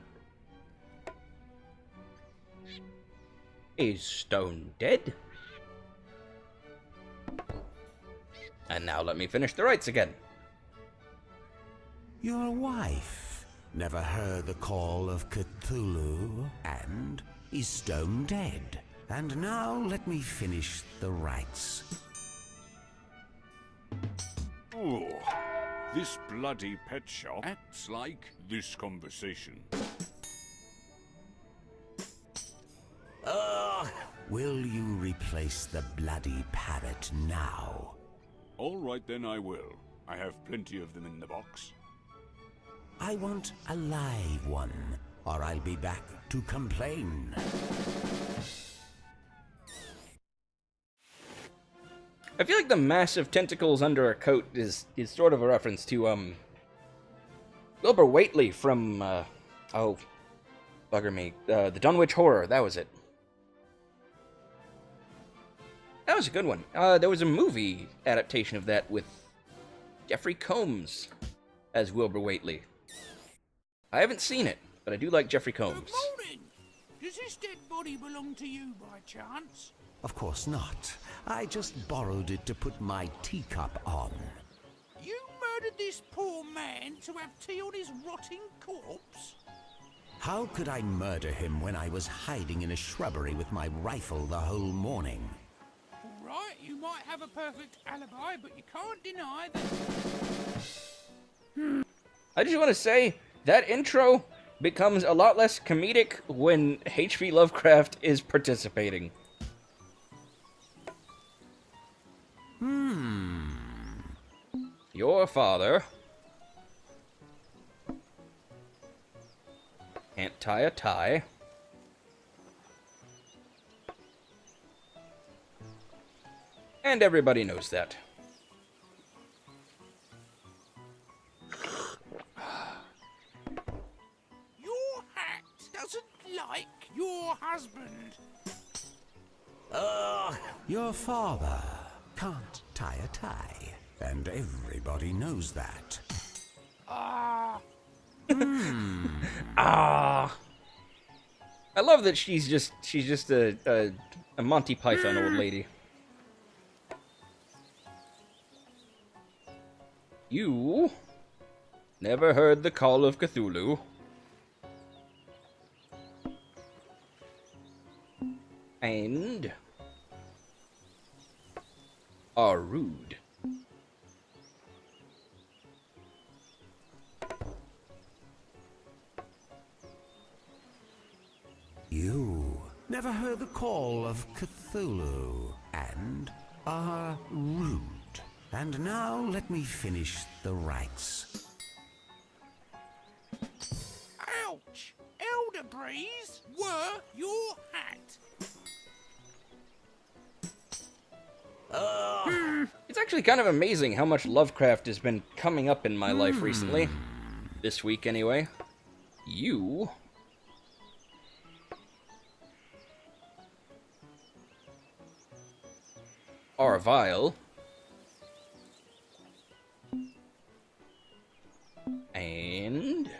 is stone dead? And now let me finish the rites again. Your wife never heard the call of Cthulhu and is stone dead. And now let me finish the rites. Oh, this bloody pet shop acts like this conversation. Will you replace the bloody parrot now? All right, then I will. I have plenty of them in the box. I want a live one, or I'll be back to complain. I feel like the massive tentacles under a coat is sort of a reference to, Wilbur Whateley from, oh, bugger me, the Dunwich Horror, that was it. That was a good one. There was a movie adaptation of that with Jeffrey Combs as Wilbur Whateley. I haven't seen it, but I do like Jeffrey Combs. Good morning. Does this dead body belong to you by chance? Of course not. I just borrowed it to put my teacup on. You murdered this poor man to have tea on his rotting corpse? How could I murder him when I was hiding in a shrubbery with my rifle the whole morning? All right, you might have a perfect alibi, but you can't deny that... I just want to say, that intro becomes a lot less comedic when H.P. Lovecraft is participating. Your father can't tie a tie. And everybody knows that. Your hat doesn't like your husband. Your father can't tie a tie, and everybody knows that. Ah. I love that she's just a Monty Python old lady. You never heard the call of Cthulhu. And are rude. You never heard the call of Cthulhu and are rude. And now let me finish the rites. Ouch! Elder Breeze, were your hat. It's actually kind of amazing how much Lovecraft has been coming up in my life recently. This week, anyway. You are vile. And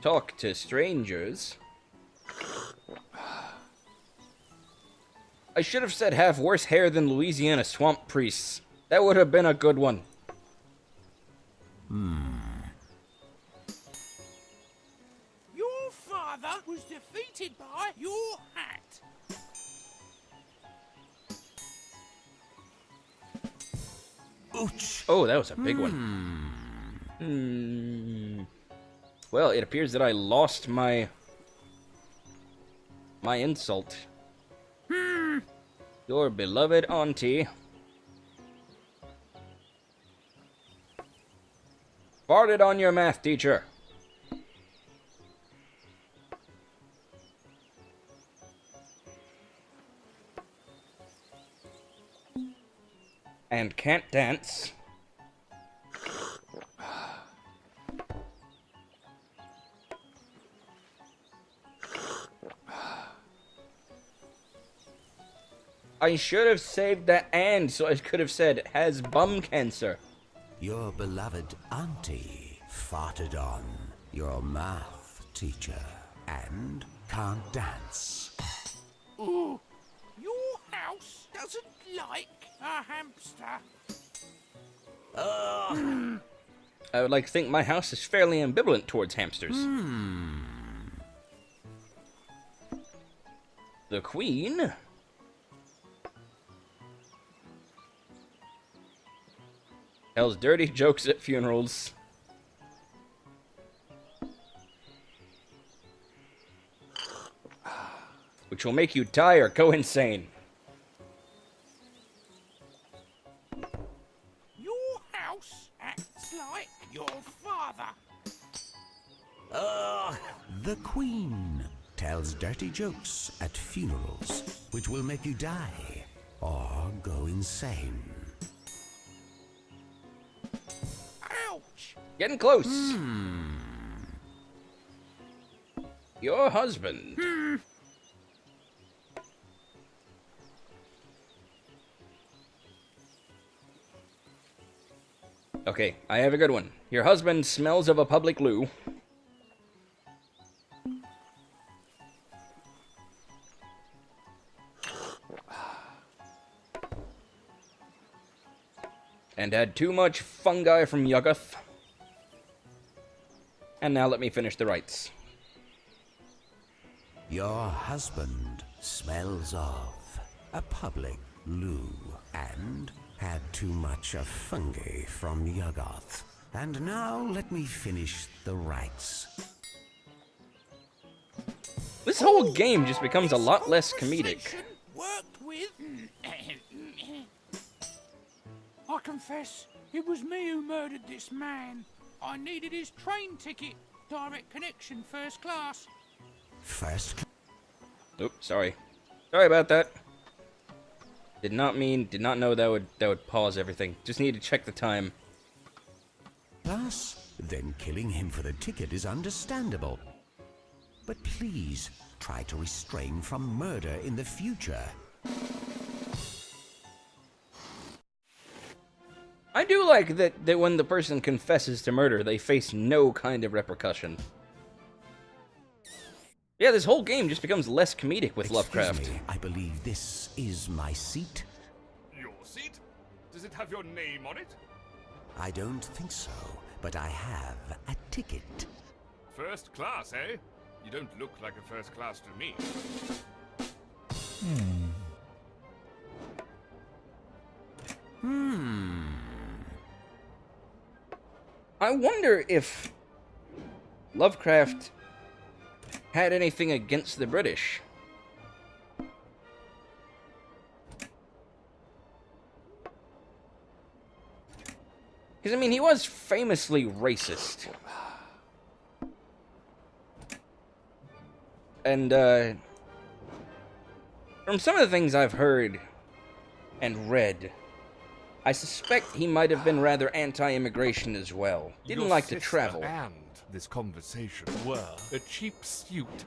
talk to strangers. I should have said have worse hair than Louisiana swamp priests. That would have been a good one. Your father was defeated by your hat. Ouch! Oh, that was a big one. Well, it appears that I lost my insult. Your beloved auntie farted on your math teacher. And can't dance. I should have saved that and so I could have said has bum cancer. Your beloved auntie farted on your math teacher and can't dance. Ooh, your house doesn't like a hamster. I would like to think my house is fairly ambivalent towards hamsters. The Queen tells dirty jokes at funerals. Which will make you die or go insane. Your house acts like your father. The Queen tells dirty jokes at funerals, which will make you die or go insane. Ouch! Getting close. Your husband. Okay, I have a good one. Your husband smells of a public loo. And had too much fungi from Yuggoth. And now let me finish the rites. Your husband smells of a public loo and had too much of fungi from Yuggoth. And now let me finish the rites. This whole game just becomes a lot less comedic. Worked with. I confess, it was me who murdered this man. I needed his train ticket. Direct connection, first class. First Oops, sorry. Sorry about that. Did not know that would pause everything. Just need to check the time. class? Then killing him for the ticket is understandable. But please, try to restrain from murder in the future. I do like that when the person confesses to murder, they face no kind of repercussion. Yeah, this whole game just becomes less comedic with Lovecraft. Excuse me, I believe this is my seat. Your seat? Does it have your name on it? I don't think so, but I have a ticket. First class, eh? You don't look like a first class to me. I wonder if Lovecraft had anything against the British. Because, I mean, he was famously racist. And, from some of the things I've heard and read, I suspect he might have been rather anti-immigration as well. Didn't Your like to sister travel. and this conversation were a cheap suit.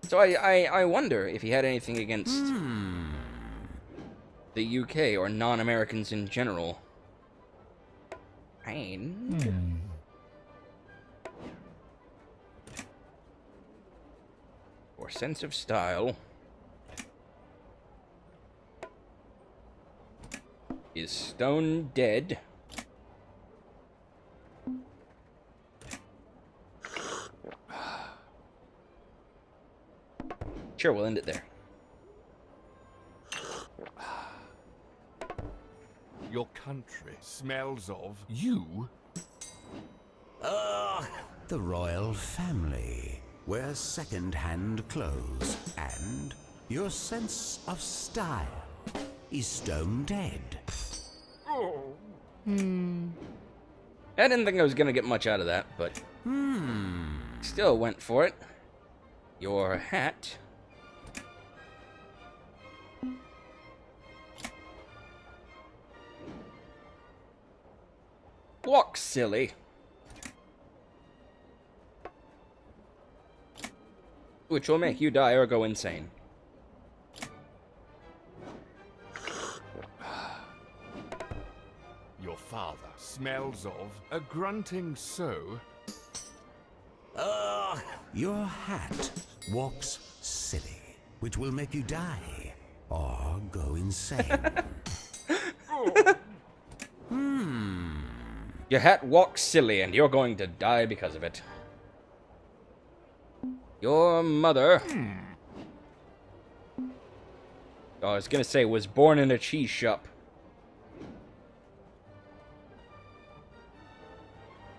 So I wonder if he had anything against the UK or non-Americans in general. And or sense of style is stone dead. Sure, we'll end it there. Your country smells of you. The royal family wears second-hand clothes, and your sense of style is stone dead. I didn't think I was gonna get much out of that, but still went for it. Your hat walk silly, which will make you die or go insane. Your father smells of a grunting so. Your hat walks silly, which will make you die or go insane. Your hat walks silly, and you're going to die because of it. Your mother, I was gonna say, was born in a cheese shop.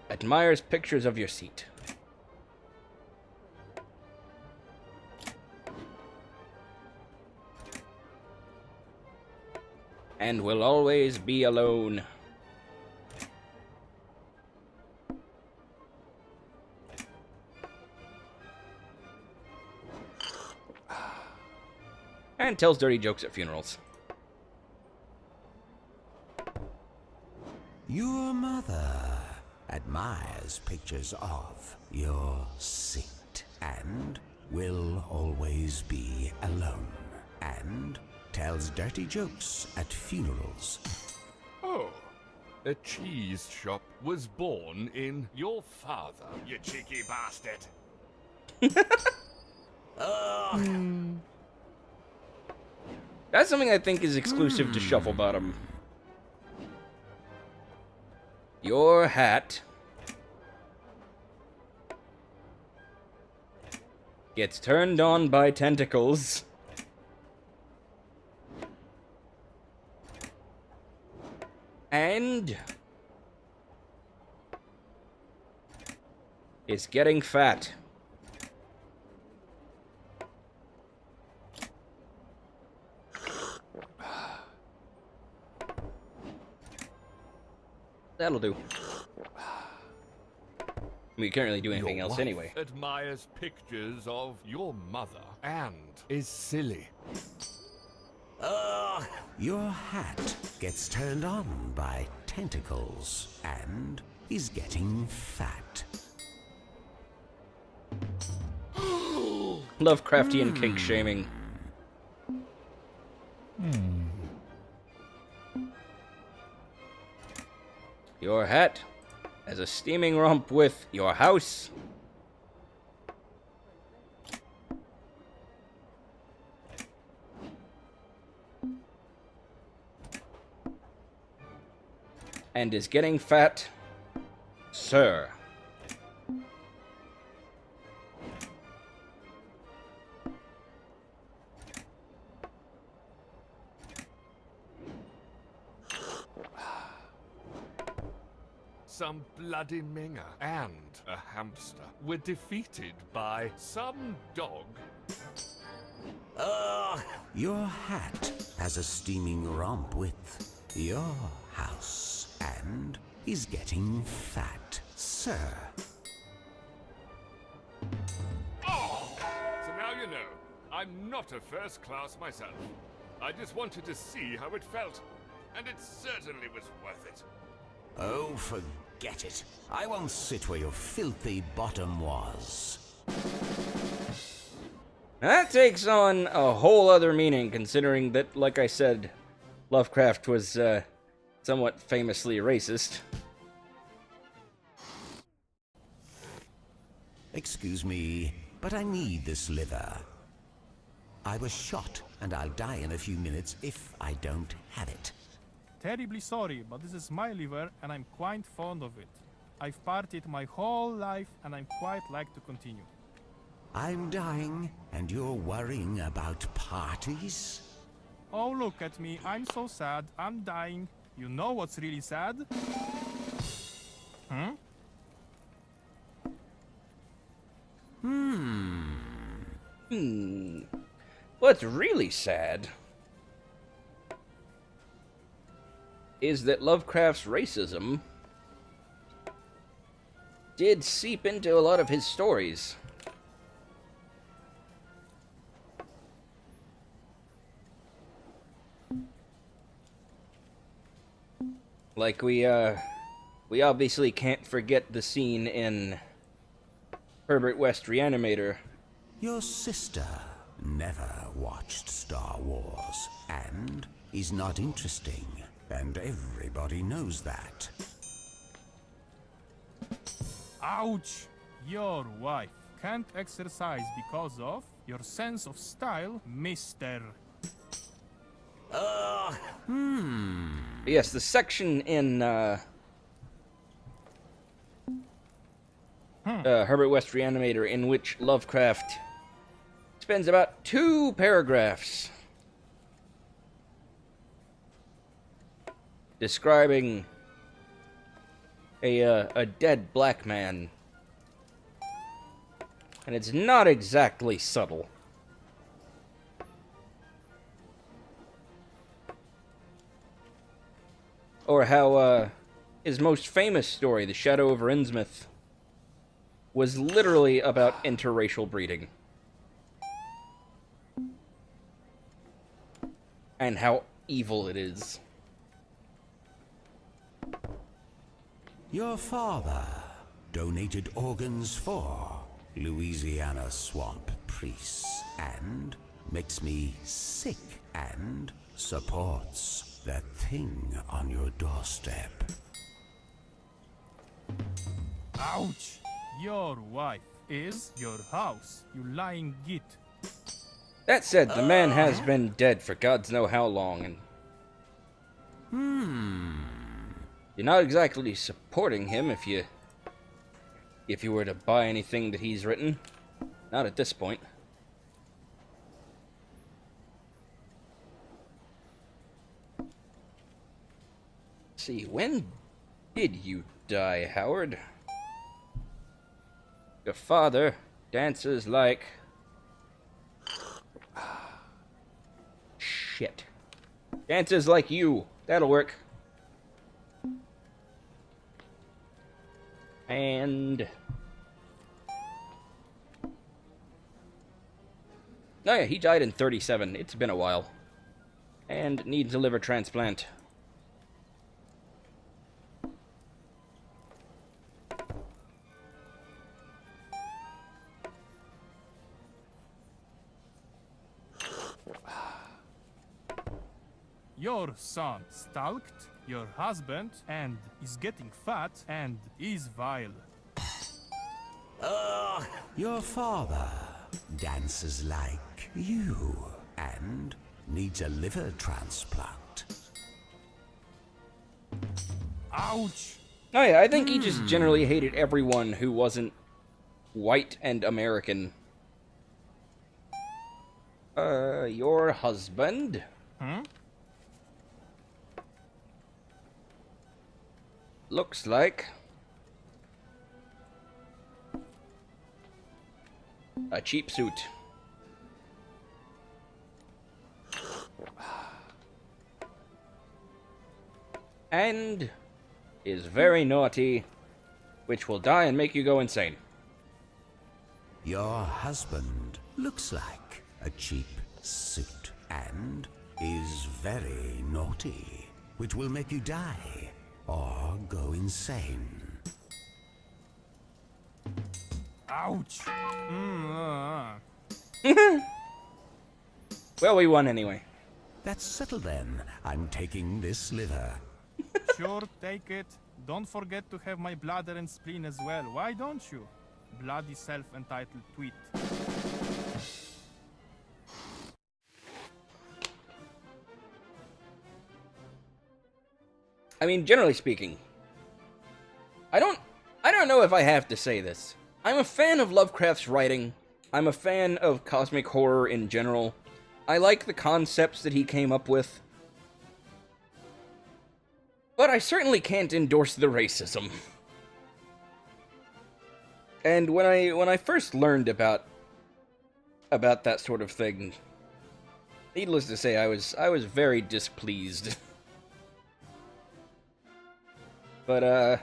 Admires pictures of your seat. And will always be alone. And tells dirty jokes at funerals. Your mother admires pictures of your seat and will always be alone, and tells dirty jokes at funerals. Oh, a cheese shop was born in your father, you cheeky bastard. That's something I think is exclusive to Shufflebottom. Your hat gets turned on by tentacles. And it's getting fat. That'll do. We can't really do anything Your else wife anyway. admires pictures of your mother and is silly. Your hat gets turned on by tentacles and is getting fat. Lovecraftian kink shaming. Your hat has a steaming romp with your house. And is getting fat, sir. Some bloody minger and a hamster were defeated by some dog. Your hat has a steaming romp with your house and is getting fat, sir. Oh! So now you know, I'm not a first class myself. I just wanted to see how it felt, and it certainly was worth it. Oh, forget it. I won't sit where your filthy bottom was. That takes on a whole other meaning, considering that, like I said, Lovecraft was somewhat famously racist. Excuse me, but I need this liver. I was shot, and I'll die in a few minutes if I don't have it. Terribly sorry, but this is my liver and I'm quite fond of it. I've partied my whole life and I'm quite like to continue. I'm dying, and you're worrying about parties? Oh, look at me. I'm so sad. I'm dying. You know what's really sad? Hmm? What's really sad is that Lovecraft's racism did seep into a lot of his stories. Like, we obviously can't forget the scene in Herbert West Reanimator. Your sister never watched Star Wars and is not interesting, and everybody knows that. Ouch! Your wife can't exercise because of your sense of style, mister. Yes, the section in Herbert West Reanimator in which Lovecraft spends about 2 paragraphs describing a dead black man. And it's not exactly subtle. Or how, his most famous story, The Shadow over Innsmouth, was literally about interracial breeding. And how evil it is. Your father donated organs for Louisiana swamp priests and makes me sick and supports that thing on your doorstep. Ouch! Your wife is your house, you lying git. That said, the man has been dead for gods know how long, and you're not exactly supporting him if you were to buy anything that he's written. Not at this point. Let's see, when did you die, Howard? Your father dances like... Shit. Dances like you. That'll work. And... Oh yeah, he died in 37. It's been a while. And needs a liver transplant. Your son stalked your husband and is getting fat and is vile. Your father dances like you and needs a liver transplant. Ouch! Oh yeah, I think he just generally hated everyone who wasn't white and American. Your husband? Looks like a cheap suit. And is very naughty, which will die and make you go insane. Your husband looks like a cheap suit and is very naughty, which will make you die or go insane. Ouch! Well, we won anyway. That's settled then. I'm taking this liver. Sure, take it. Don't forget to have my bladder and spleen as well. Why don't you? Bloody self-entitled tweet. I mean, generally speaking, I don't know if I have to say this. I'm a fan of Lovecraft's writing. I'm a fan of cosmic horror in general. I like the concepts that he came up with. But I certainly can't endorse the racism. And when I first learned about that sort of thing, needless to say, I was very displeased. But I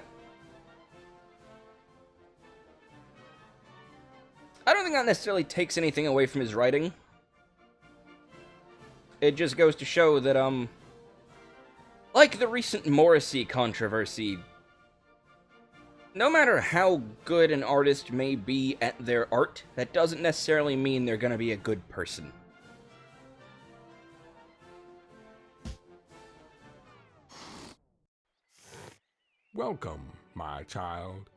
don't think that necessarily takes anything away from his writing. It just goes to show that like the recent Morrissey controversy, no matter how good an artist may be at their art, that doesn't necessarily mean they're gonna be a good person. Welcome, my child.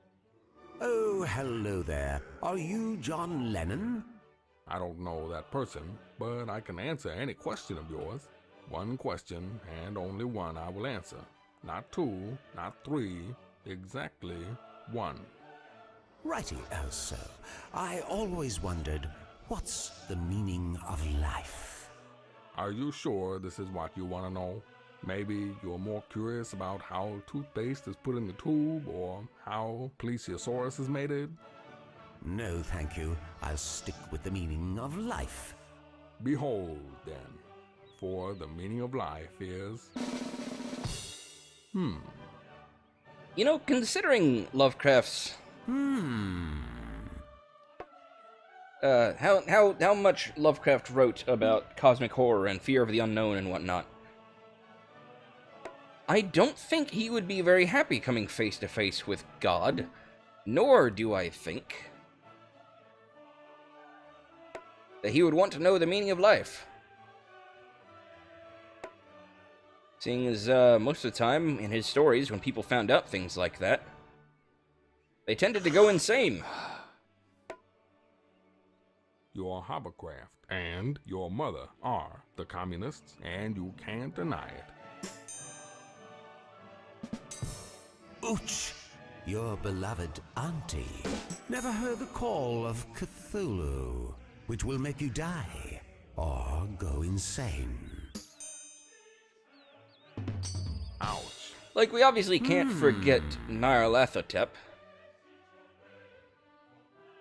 Oh, hello there. Are you John Lennon? I don't know that person, but I can answer any question of yours. One question, and only one I will answer. Not two, not three, exactly one. Righty-o-so. I always wondered, what's the meaning of life? Are you sure this is what you want to know? Maybe you're more curious about how toothpaste is put in the tube, or how plesiosaurus is mated? No, thank you. I'll stick with the meaning of life. Behold, then, for the meaning of life is... You know, considering Lovecraft's... how much Lovecraft wrote about cosmic horror and fear of the unknown and whatnot, I don't think he would be very happy coming face to face with God, nor do I think that he would want to know the meaning of life. Seeing as most of the time in his stories, when people found out things like that, they tended to go insane. your hovercraft, and your mother are the communists, and you can't deny it. Ouch! Your beloved auntie never heard the call of Cthulhu, which will make you die or go insane. Ouch. Like, we obviously can't forget Nyarlathotep.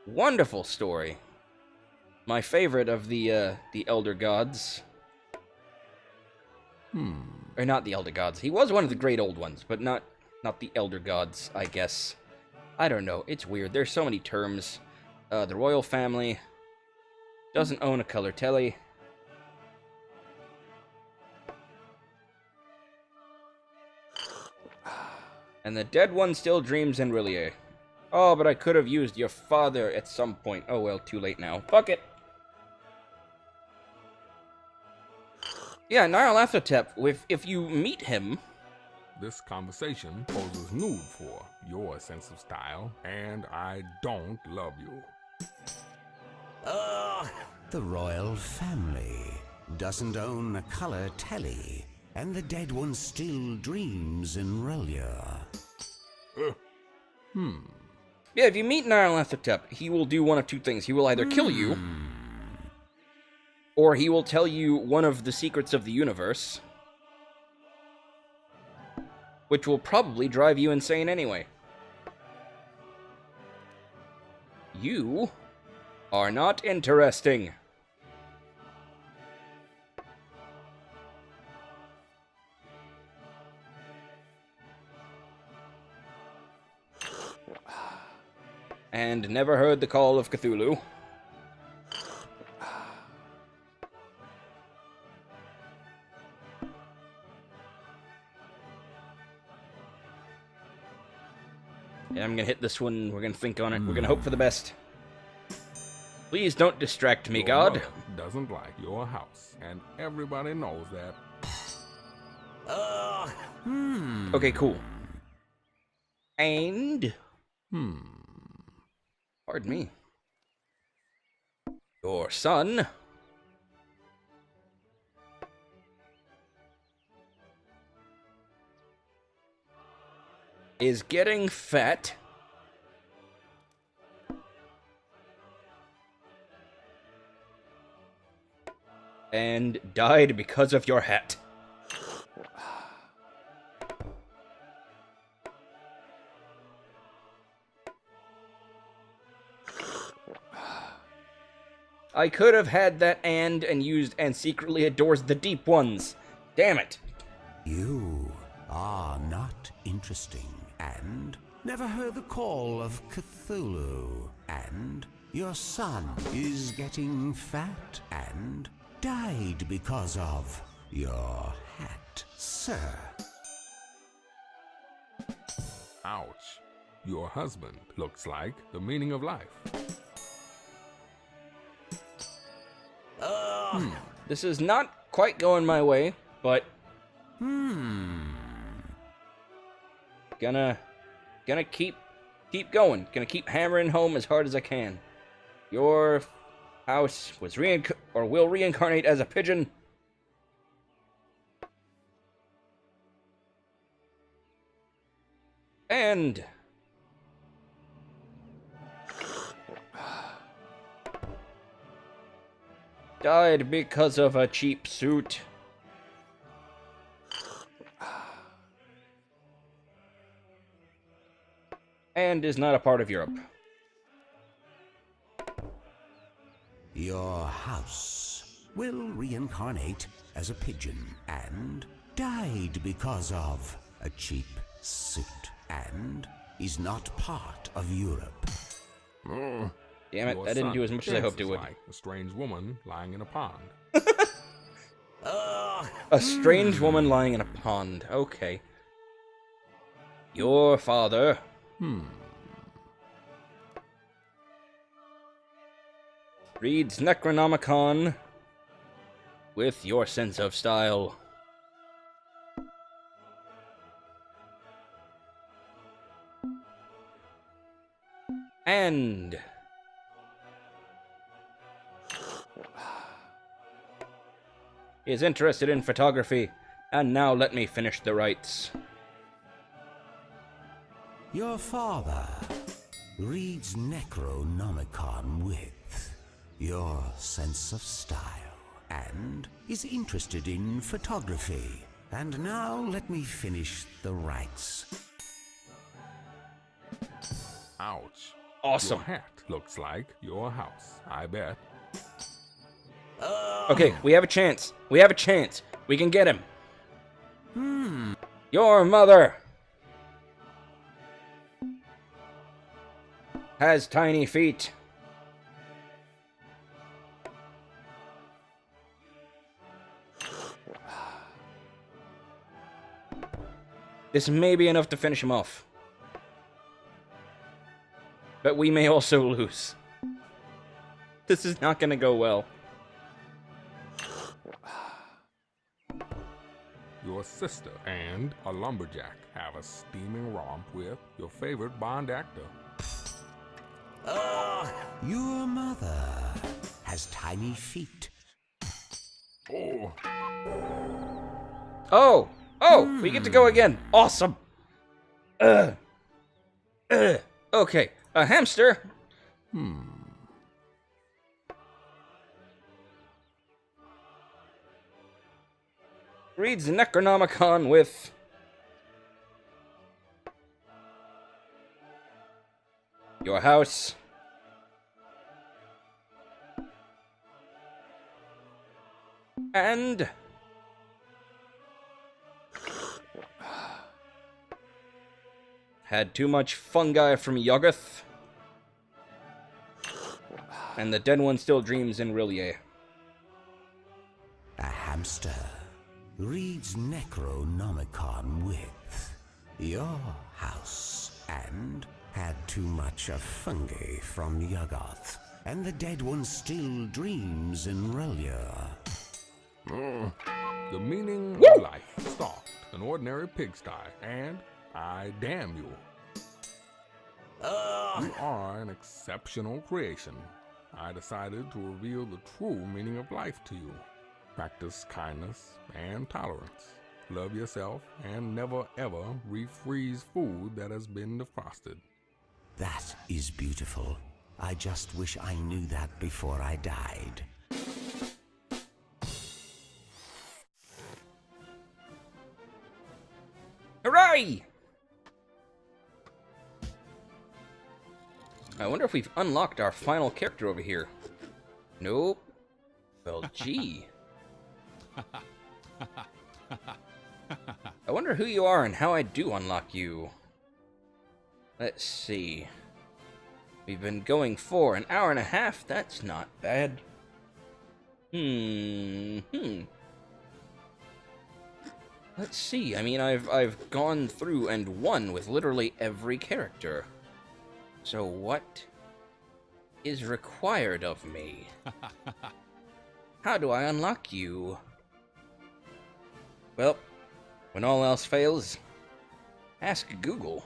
Wonderful story. My favorite of the Elder Gods. Or not the Elder Gods. He was one of the great old ones, but not the Elder Gods, I guess. I don't know. It's weird. There's so many terms. The royal family doesn't own a color telly. And the dead one still dreams in Rillier. Oh, but I could have used your father at some point. Oh well, too late now. Fuck it. Yeah, Nyarlathotep, if you meet him... This conversation poses nude for your sense of style, and I don't love you. The royal family doesn't own a color telly, and the dead one still dreams in Relia. Yeah, if you meet Nyarlathotep, he will do one of two things. He will either kill you, or he will tell you one of the secrets of the universe, which will probably drive you insane anyway. You are not interesting. And never heard the call of Cthulhu. Yeah, I'm gonna hit this one. We're gonna think on it. We're gonna hope for the best. Please don't distract me, Your God. mother doesn't like your house, and everybody knows that. Okay, cool. And... Pardon me. Your son... is getting fat. And died because of your hat. I could have had that and used and secretly adores the deep ones. Damn it. You are not interesting, and never heard the call of Cthulhu, and your son is getting fat, and died because of your hat, sir. Ouch. Your husband looks like the meaning of life. This is not quite going my way, but... Gonna keep going. Gonna keep hammering home as hard as I can. Your house was will reincarnate as a pigeon. And... died because of a cheap suit. And is not a part of Europe. Your house will reincarnate as a pigeon, and died because of a cheap suit, and is not part of Europe. Damn it, that didn't do as much as I hoped it would. Like a strange woman lying in a pond. A strange woman lying in a pond. Okay. Your father... reads Necronomicon with your sense of style. And... He is interested in photography. And now let me finish the rites. Your father reads Necronomicon with your sense of style and is interested in photography. And now let me finish the rites. Ouch. Awesome. Your hat looks like your house, I bet. Okay, we have a chance. We have a chance. We can get him. Your mother has tiny feet. This may be enough to finish him off. But we may also lose. This is not gonna go well. Your sister and a lumberjack have a steaming romp with your favorite Bond actor. Your mother has tiny feet. Oh, Oh, we get to go again. Awesome. Okay, a hamster. Reads Necronomicon with your house. And had too much fungi from Yoggoth. And the dead one still dreams in Rillier. A hamster reads Necronomicon with your house and had too much of fungi from Yoggoth. And the dead one still dreams in Rillier. the meaning of life stalked an ordinary pigsty, and I damn you. You are an exceptional creation. I decided to reveal the true meaning of life to you. Practice kindness and tolerance. Love yourself and never ever refreeze food that has been defrosted. That is beautiful. I just wish I knew that before I died. Hooray! I wonder if we've unlocked our final character over here. Nope. Well, gee. I wonder who you are and how I do unlock you. Let's see. We've been going for an hour and a half. That's not bad. Let's see. I mean, I've gone through and won with literally every character. So what is required of me? How do I unlock you? Well, when all else fails, ask Google.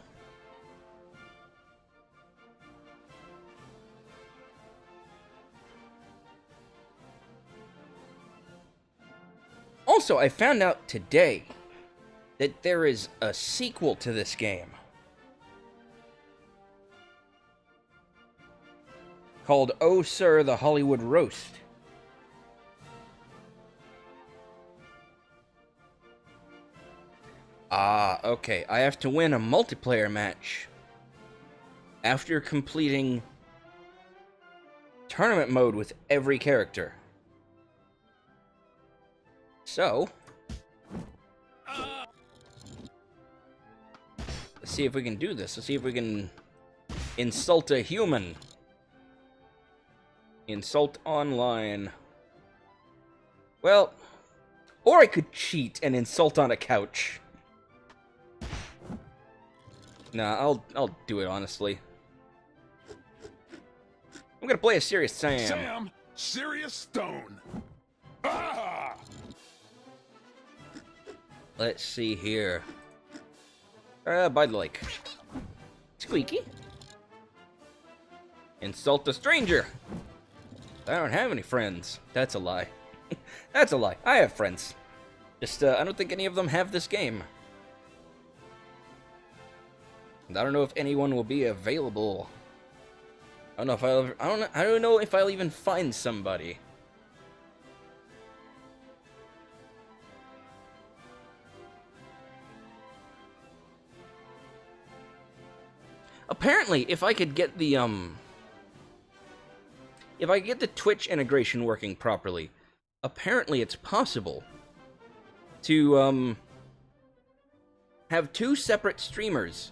Also, I found out today that there is a sequel to this game called Oh Sir, the Hollywood Roast. Ah, okay. I have to win a multiplayer match after completing tournament mode with every character. So, let's see if we can do this. Let's see if we can insult a human. Insult online. Well, or I could cheat and insult on a couch. Nah, I'll do it honestly. I'm gonna play a serious Sam. Sam, Serious Stone. Ah! Let's see here. By the lake. Squeaky. Insult a stranger. I don't have any friends. That's a lie. That's a lie. I have friends. Just, I don't think any of them have this game. And I don't know if anyone will be available. I don't know if I don't know if I'll even find somebody. Apparently, if I could get the Twitch integration working properly, apparently it's possible to have two separate streamers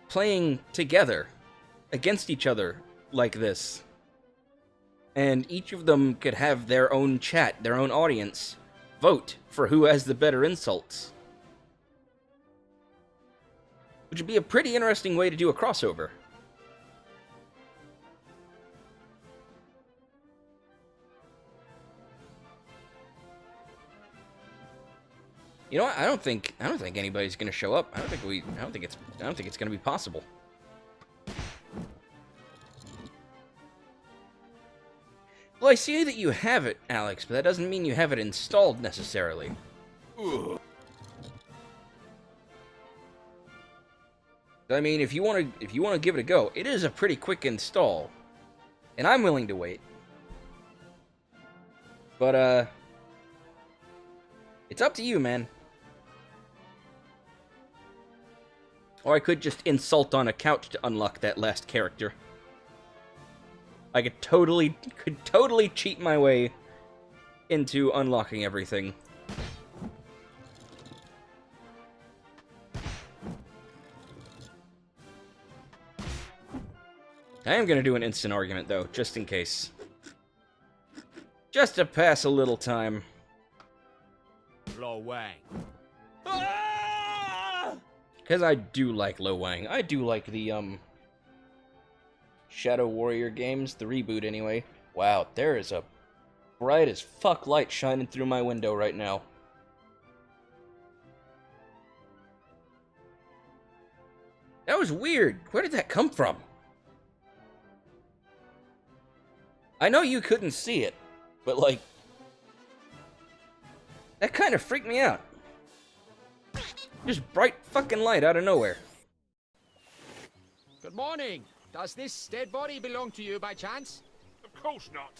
playing together against each other like this. And each of them could have their own chat, their own audience, vote for who has the better insults. Which would be a pretty interesting way to do a crossover. You know what? I don't think anybody's gonna show up. I don't think it's gonna be possible. Well, I see that you have it, Alex, but that doesn't mean you have it installed necessarily. Ugh. I mean, if you want to give it a go, it is a pretty quick install, and I'm willing to wait. But it's up to you, man. Or I could just insult on a couch to unlock that last character. I could totally cheat my way into unlocking everything. I am gonna do an instant argument, though, just in case. Just to pass a little time. Lo Wang. Because I do like Lo Wang. I do like the, Shadow Warrior games, the reboot anyway. Wow, there is a bright as fuck light shining through my window right now. That was weird. Where did that come from? I know you couldn't see it, but like, that kind of freaked me out. Just bright fucking light out of nowhere. Good morning. Does this dead body belong to you by chance? Of course not.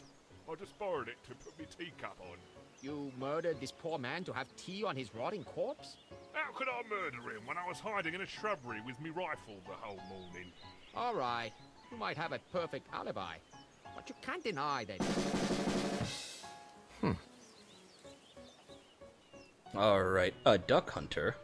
I just borrowed it to put my teacup on. You murdered this poor man to have tea on his rotting corpse? How could I murder him when I was hiding in a shrubbery with me rifle the whole morning? All right. You might have a perfect alibi, but you can't deny that. Alright, a duck hunter.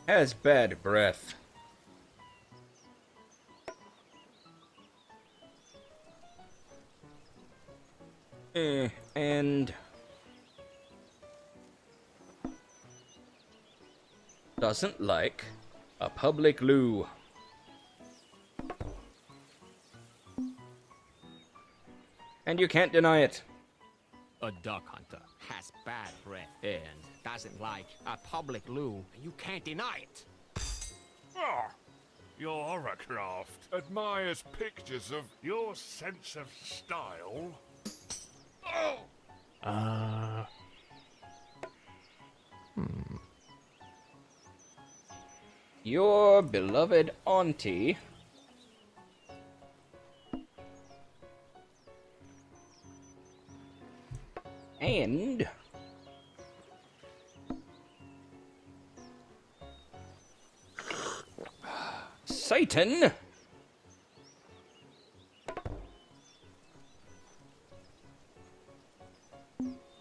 Has bad breath. And doesn't like a public loo. And you can't deny it. A duck hunter has bad breath and doesn't like a public loo. You can't deny it. Ah, your horrorcraft admires pictures of your sense of style. Oh! Your beloved auntie and Satan.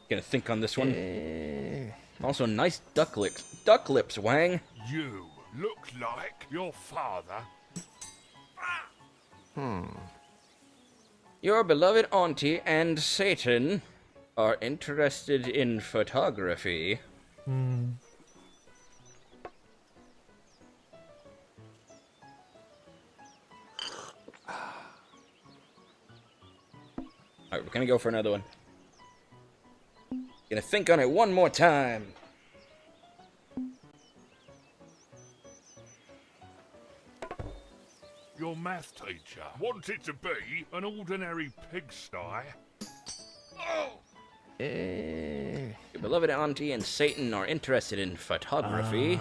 Gonna think on this one. Also, nice duck lips. Duck lips, Wang. You look like your father. Your beloved auntie and Satan are interested in photography. Alright, we're gonna go for another one. Gonna think on it one more time. your math teacher. Want it to be an ordinary pigsty? Oh! Your beloved auntie and Satan are interested in photography.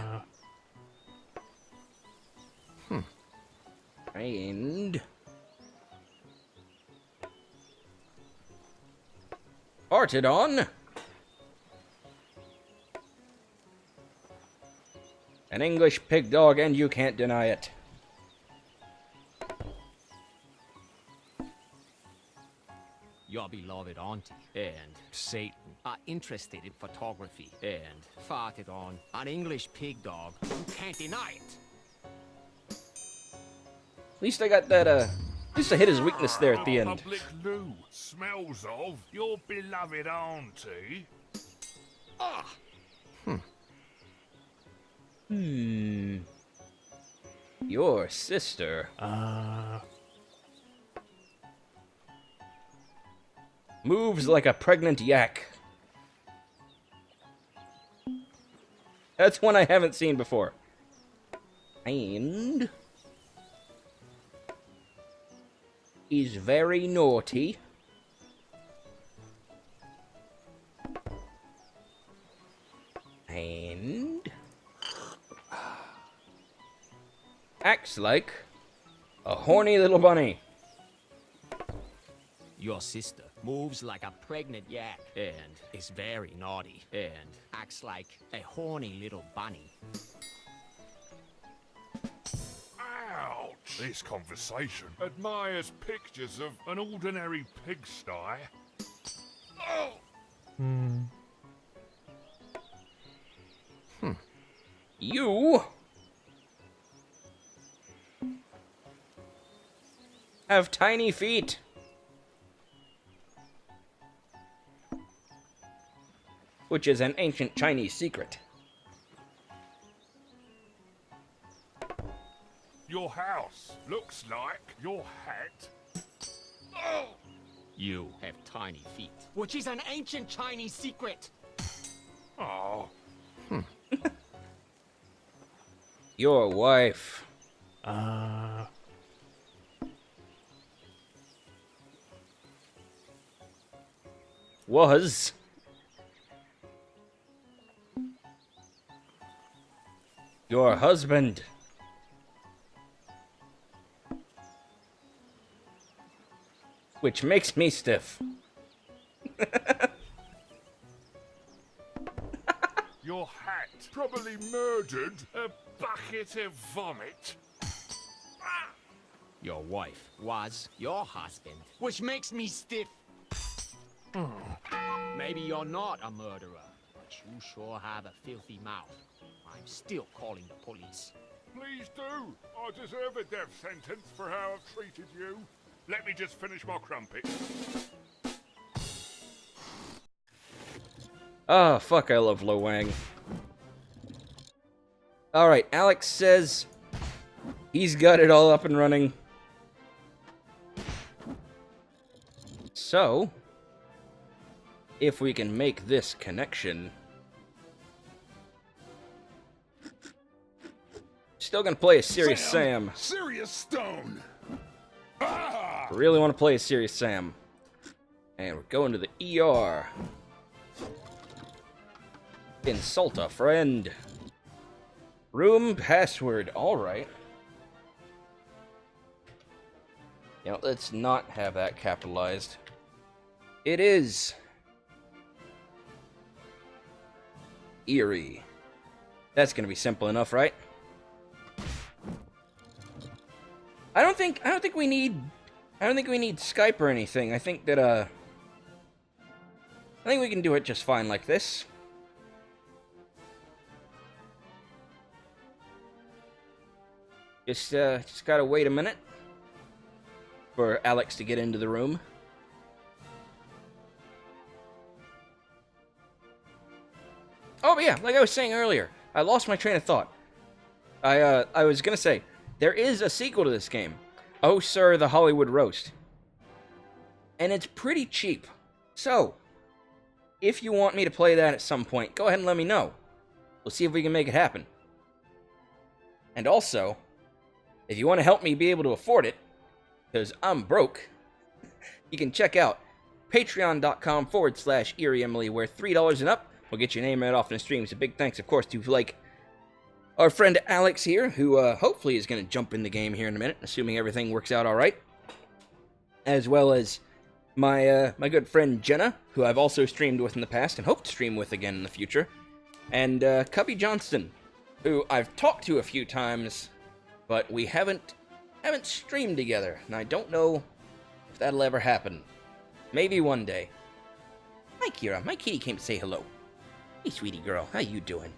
And... farted on. An English pig dog, and you can't deny it. Your beloved auntie and Satan are interested in photography and farted on an English pig dog. You can't deny it. At least I got that, at least I hit his weakness there at the end. Public loo smells of your beloved auntie. Ah! Your sister. Moves like a pregnant yak. That's one I haven't seen before. And... is very naughty. And... acts like a horny little bunny. Your sister moves like a pregnant yak and is very naughty and acts like a horny little bunny. Ouch! This conversation admires pictures of an ordinary pigsty. Oh! You have tiny feet. Which is an ancient Chinese secret. Your house looks like your hat. Oh! You have tiny feet, which is an ancient Chinese secret. Oh. Your wife. Was your husband. Which makes me stiff. Your hat probably murdered a bucket of vomit. Your wife was your husband, which makes me stiff. Maybe you're not a murderer, but you sure have a filthy mouth. I'm still calling the police. Please do. I deserve a death sentence for how I've treated you. Let me just finish my crumpet. Oh, fuck, I love Lo Wang. Alright, Alex says he's got it all up and running. So, if we can make this connection... Still gonna play a Serious Sam. Serious Stone. Really want to play a Serious Sam. And we're going to the ER. Insult a friend. Room password. Alright. You know, let's not have that capitalized. It is Eerie. That's gonna be simple enough, right? I don't think we need Skype or anything. I think that I think we can do it just fine like this. Just gotta wait a minute for Alex to get into the room. Oh, but yeah, like I was saying earlier, I lost my train of thought. I was gonna say, there is a sequel to this game. Oh, Sir, the Hollywood Roast. And it's pretty cheap. So, if you want me to play that at some point, go ahead and let me know. We'll see if we can make it happen. And also, if you want to help me be able to afford it, because I'm broke, you can check out patreon.com/EerieEmily, where $3 and up will get your name read off in the stream. So big thanks, of course, to our friend Alex here, who hopefully is going to jump in the game here in a minute, assuming everything works out all right. As well as my good friend Jenna, who I've also streamed with in the past and hope to stream with again in the future. And Cubby Johnston, who I've talked to a few times, but we haven't streamed together, and I don't know if that'll ever happen. Maybe one day. Hi, Kira. My kitty came to say hello. Hey, sweetie girl. How you doing?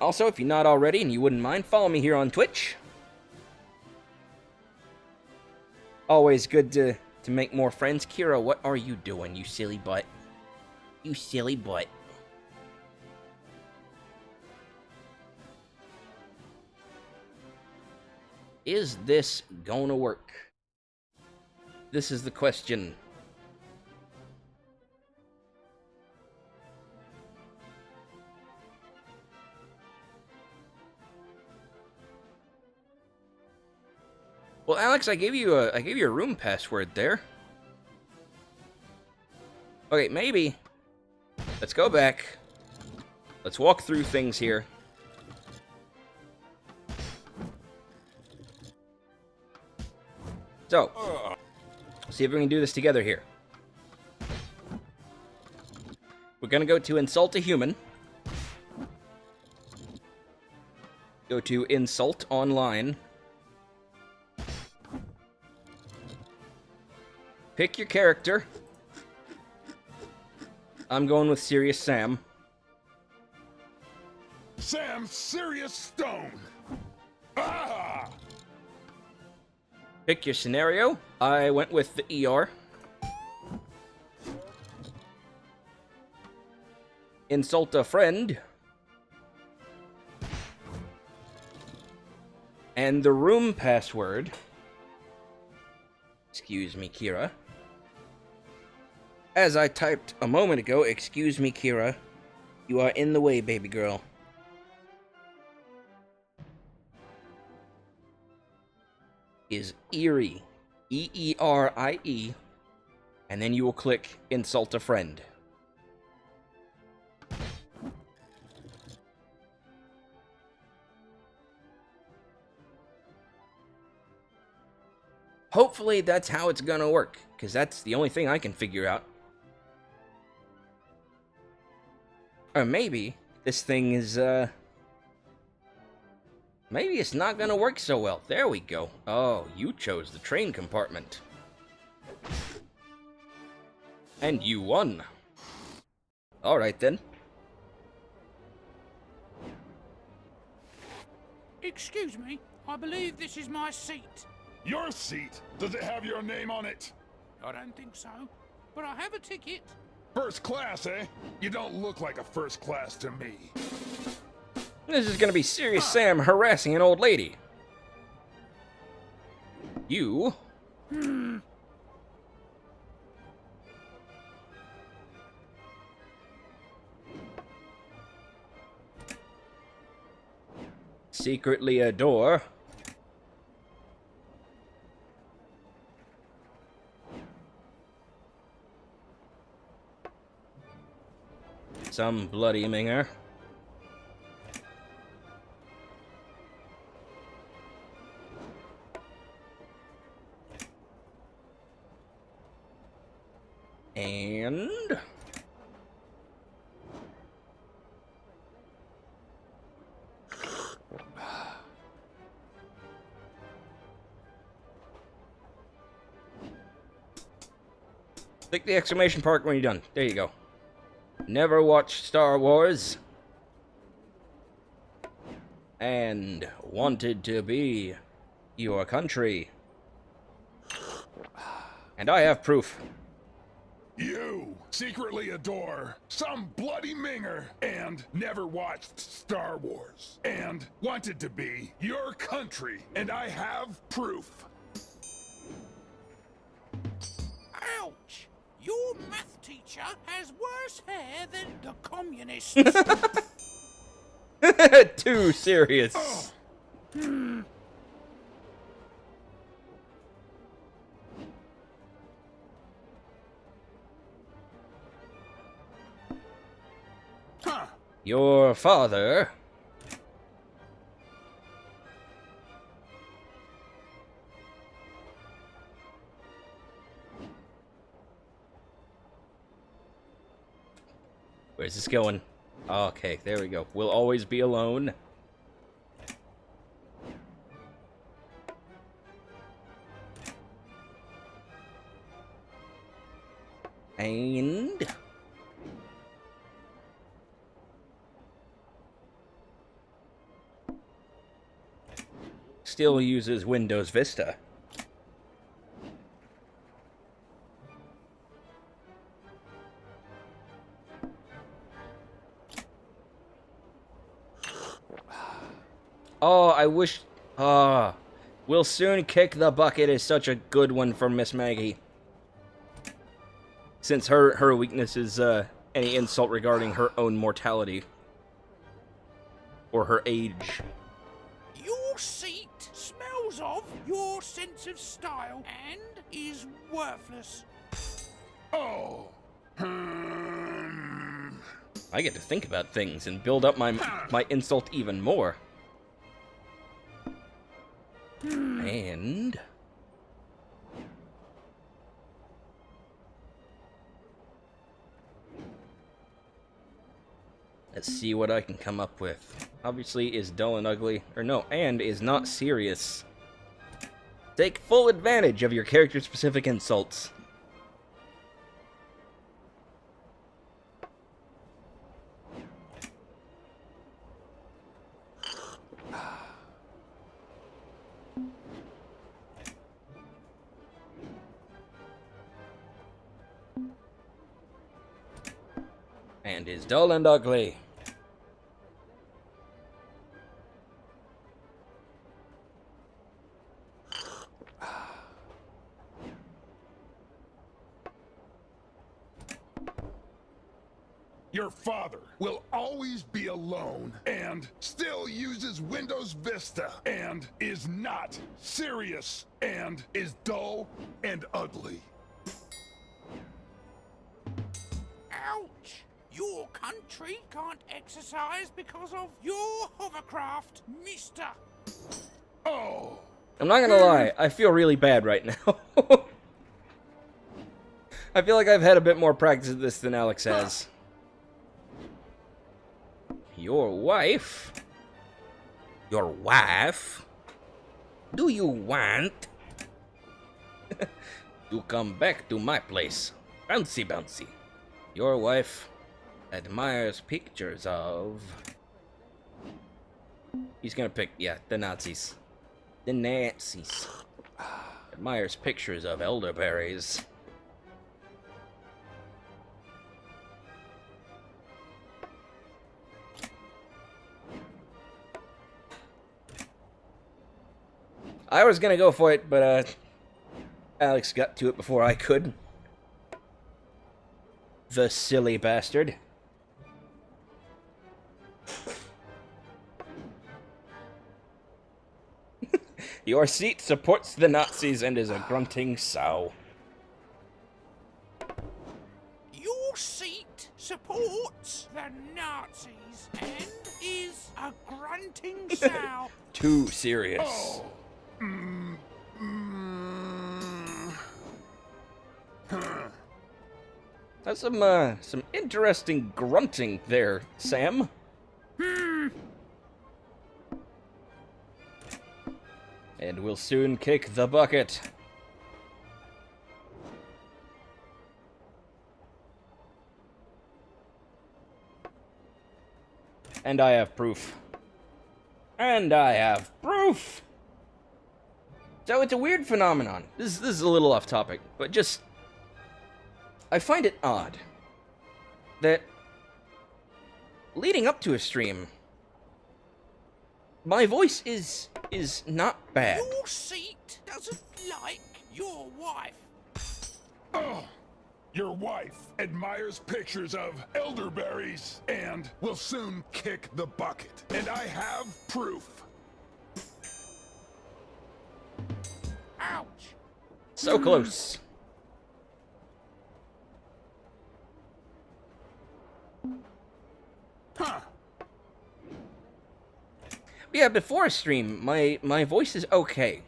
Also, if you're not already and you wouldn't mind, follow me here on Twitch. Always good to make more friends. Kira, what are you doing, you silly butt? You silly butt. Is this gonna work? This is the question. Well, Alex, I gave you a room password there. Okay, maybe. Let's go back. Let's walk through things here. So, see if we can do this together here. We're gonna go to insult a human. Go to insult online. Pick your character. I'm going with Serious Sam. Sam Serious Stone! Ah! Pick your scenario. I went with the ER. Insult a friend. And the room password. Excuse me, Kira. As I typed a moment ago, excuse me, Kira. You are in the way, baby girl. Is Eerie. E-E-R-I-E. And then you will click Insult a Friend. Hopefully that's how it's gonna work, because that's the only thing I can figure out. Or maybe this thing is, maybe it's not gonna work so well. There we go. Oh, you chose the train compartment. And you won. Alright then. Excuse me, I believe this is my seat. Your seat? Does it have your name on it? I don't think so, but I have a ticket. First class, eh? You don't look like a first class to me. This is gonna be Serious Sam harassing an old lady. You... secretly adore... some bloody minger. And... click the exclamation mark when you're done. There you go. Never watched Star Wars. And wanted to be your country. And I have proof. You secretly adore some bloody minger and never watched Star Wars and wanted to be your country, and I have proof. Ouch! Your math teacher has worse hair than the communists. Too serious. Huh. Your father... Where's this going? Okay, there we go. We'll always be alone. And... still uses Windows Vista. Oh, I wish... We'll soon kick the bucket is such a good one for Miss Maggie. Since her weakness is any insult regarding her own mortality. Or her age. Your seat smells of your sense of style and is worthless. Oh. I get to think about things and build up my insult even more. And... let's see what I can come up with. Obviously is dull and ugly. Or no, and is not serious. Take full advantage of your character-specific insults. And is dull and ugly. Your father will always be alone and still uses Windows Vista and is not serious and is dull and ugly. Ouch! Your country can't exercise because of your hovercraft, mister. Oh. I'm not gonna lie, I feel really bad right now. I feel like I've had a bit more practice at this than Alex has. Your wife? Your wife? Do you want to come back to my place? Bouncy, bouncy. Your wife admires pictures of... he's gonna pick, yeah, the Nazis. The Nazis. Admires pictures of elderberries. I was gonna go for it, but Alex got to it before I could. The silly bastard. Your seat supports the Nazis and is a grunting sow. Your seat supports the Nazis and is a grunting sow. Too serious. Oh. That's some interesting grunting there, Sam. And we'll soon kick the bucket. And I have proof. And I have proof! So it's a weird phenomenon. This is a little off topic, but just... I find it odd that leading up to a stream, my voice is not bad. Your seat doesn't like your wife. Oh. Your wife admires pictures of elderberries and will soon kick the bucket. And I have proof. Ouch! So close. Huh. Yeah, before a stream, my voice is okay.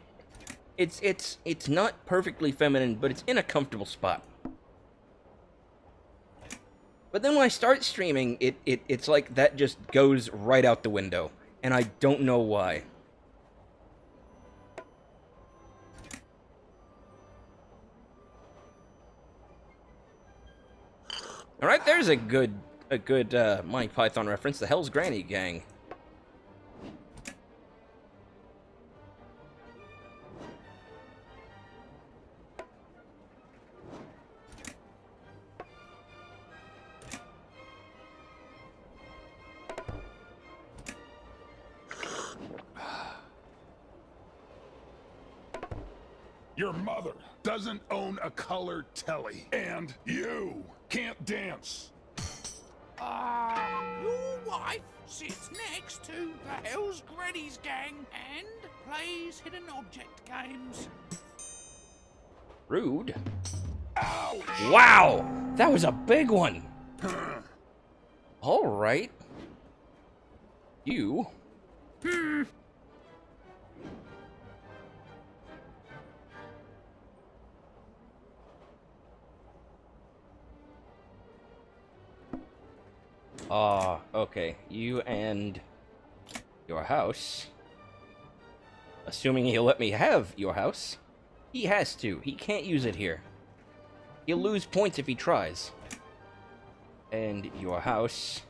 It's not perfectly feminine, but it's in a comfortable spot. But then when I start streaming, it's like that just goes right out the window, and I don't know why. All right, there's a good Monty Python reference, the Hell's Granny Gang. Your mother doesn't own a color telly, and you can't dance. Your wife sits next to the Hell's Granny's gang and plays hidden object games. Rude. Ouch! Wow! That was a big one! Alright. You... okay. You and your house. Assuming he'll let me have your house. He has to. He can't use it here. He'll lose points if he tries. And your house.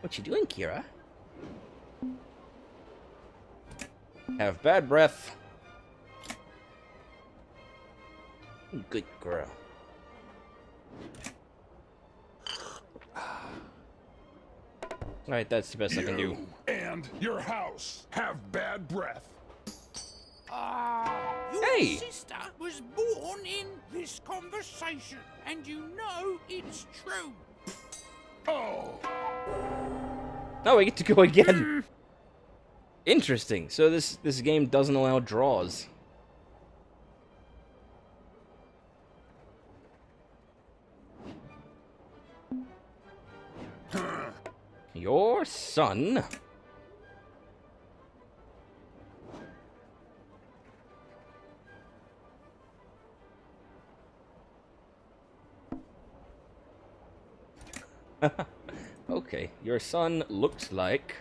What you doing, Kira? Have bad breath. Good girl. Alright, that's the best I can do. You and your house have bad breath. Your Hey! sister was born in this conversation, and you know it's true. Oh, Oh, we get to go again. Interesting. So this game doesn't allow draws. Your son. Okay, your son looks like...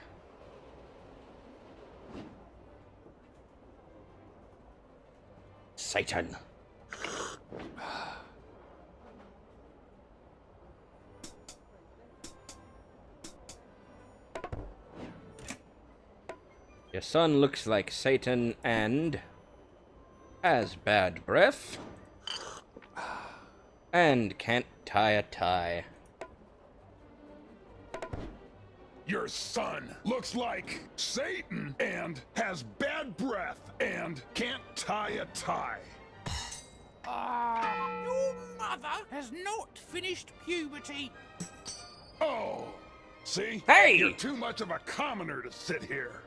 Satan. Your son looks like Satan and has bad breath and can't tie a tie. your son looks like Satan and has bad breath and can't tie a tie. Your mother has not finished puberty. Oh, see? Hey! You're too much of a commoner to sit here.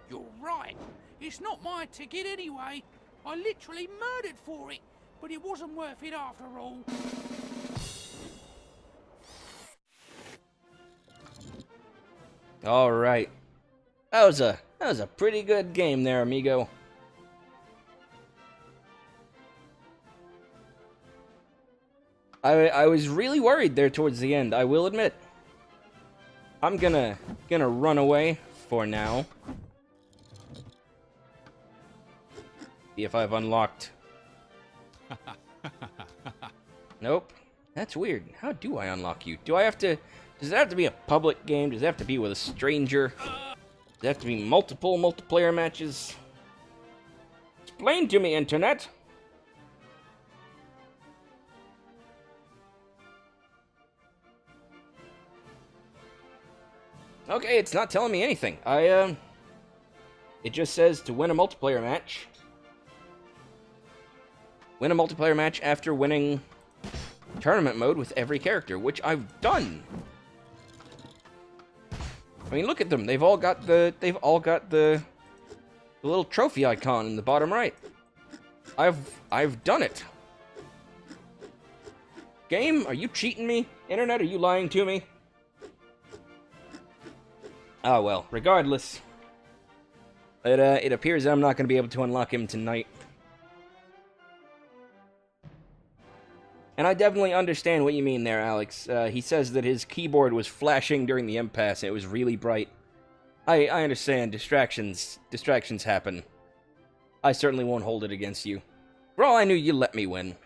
You're right. It's not my ticket anyway. I literally murdered for it, but it wasn't worth it after all. All right, that was a pretty good game there, amigo. I was really worried there towards the end, I will admit. I'm gonna run away for now. See if I've unlocked. Nope. That's weird. How do I unlock you? Do I have to... Does it have to be a public game? Does it have to be with a stranger? Does it have to be multiple multiplayer matches? Explain to me, Internet! Okay, it's not telling me anything. It just says to win a multiplayer match. win a multiplayer match after winning tournament mode with every character, which I've done. I mean, look at them. They've all got the little trophy icon in the bottom right. I've done it. Game, are you cheating me? Internet, are you lying to me? Oh well, regardless. It appears I'm not going to be able to unlock him tonight. And I definitely understand what you mean there, Alex. He says that his keyboard was flashing during the impasse, and it was really bright. I understand. Distractions happen. I certainly won't hold it against you. For all I knew, you let me win.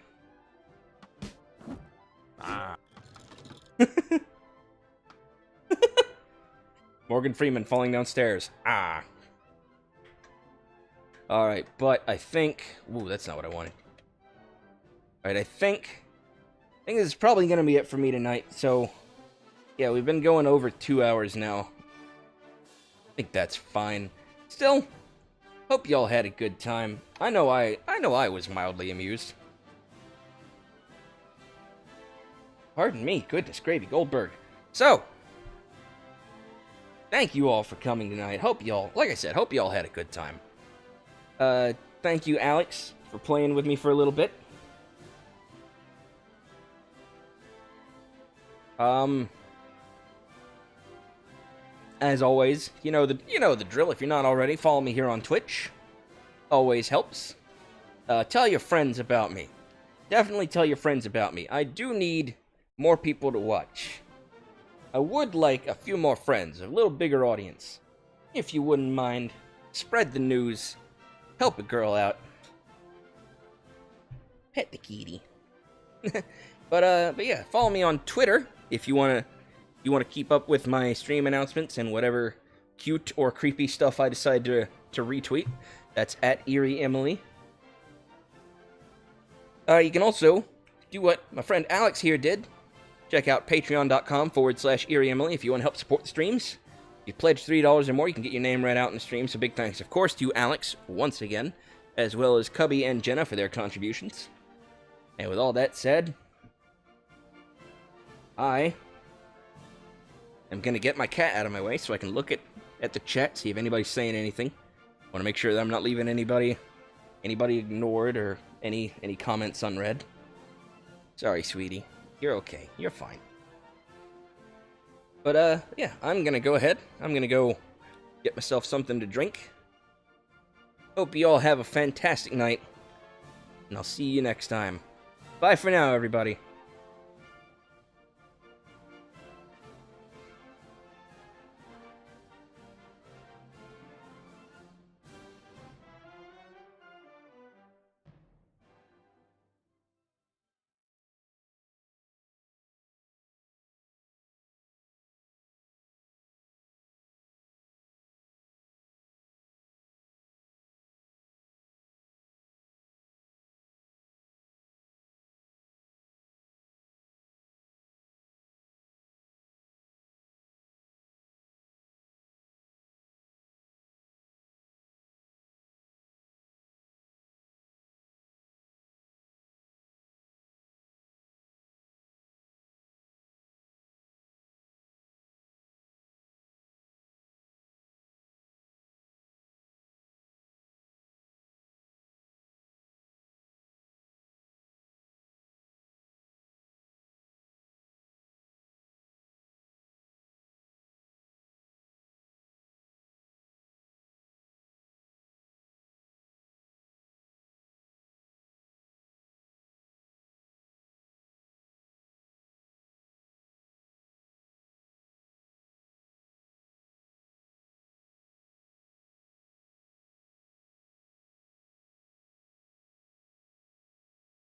Morgan Freeman falling downstairs. Alright, but I think... Ooh, that's not what I wanted. Alright, I think this is probably going to be it for me tonight. So, yeah, we've been going over 2 hours now. I think that's fine. Still, hope y'all had a good time. I know I was mildly amused. Pardon me, goodness gravy, Goldberg. So, thank you all for coming tonight. Hope y'all, like I said, hope y'all had a good time. Thank you, Alex, for playing with me for a little bit. As always, you know the drill. If you're not already, follow me here on Twitch. Always helps. Tell your friends about me. Definitely tell your friends about me. I do need more people to watch. I would like a few more friends, a little bigger audience. If you wouldn't mind, spread the news. Help a girl out. Pet the kitty. But yeah, follow me on Twitter if you wanna keep up with my stream announcements and whatever cute or creepy stuff I decide to retweet. That's at EerieEmily. You can also do what my friend Alex here did. Check out patreon.com/EerieEmily if you want to help support the streams. If you pledge $3 or more, you can get your name read out in the stream. So big thanks, of course, to Alex once again, as well as Cubby and Jenna for their contributions. And with all that said, I am going to get my cat out of my way so I can look at the chat, see if anybody's saying anything. I want to make sure that I'm not leaving anybody ignored or any comments unread. Sorry, sweetie. You're okay. You're fine. But, yeah, I'm gonna go ahead. I'm gonna go get myself something to drink. Hope you all have a fantastic night. And I'll see you next time. Bye for now, everybody.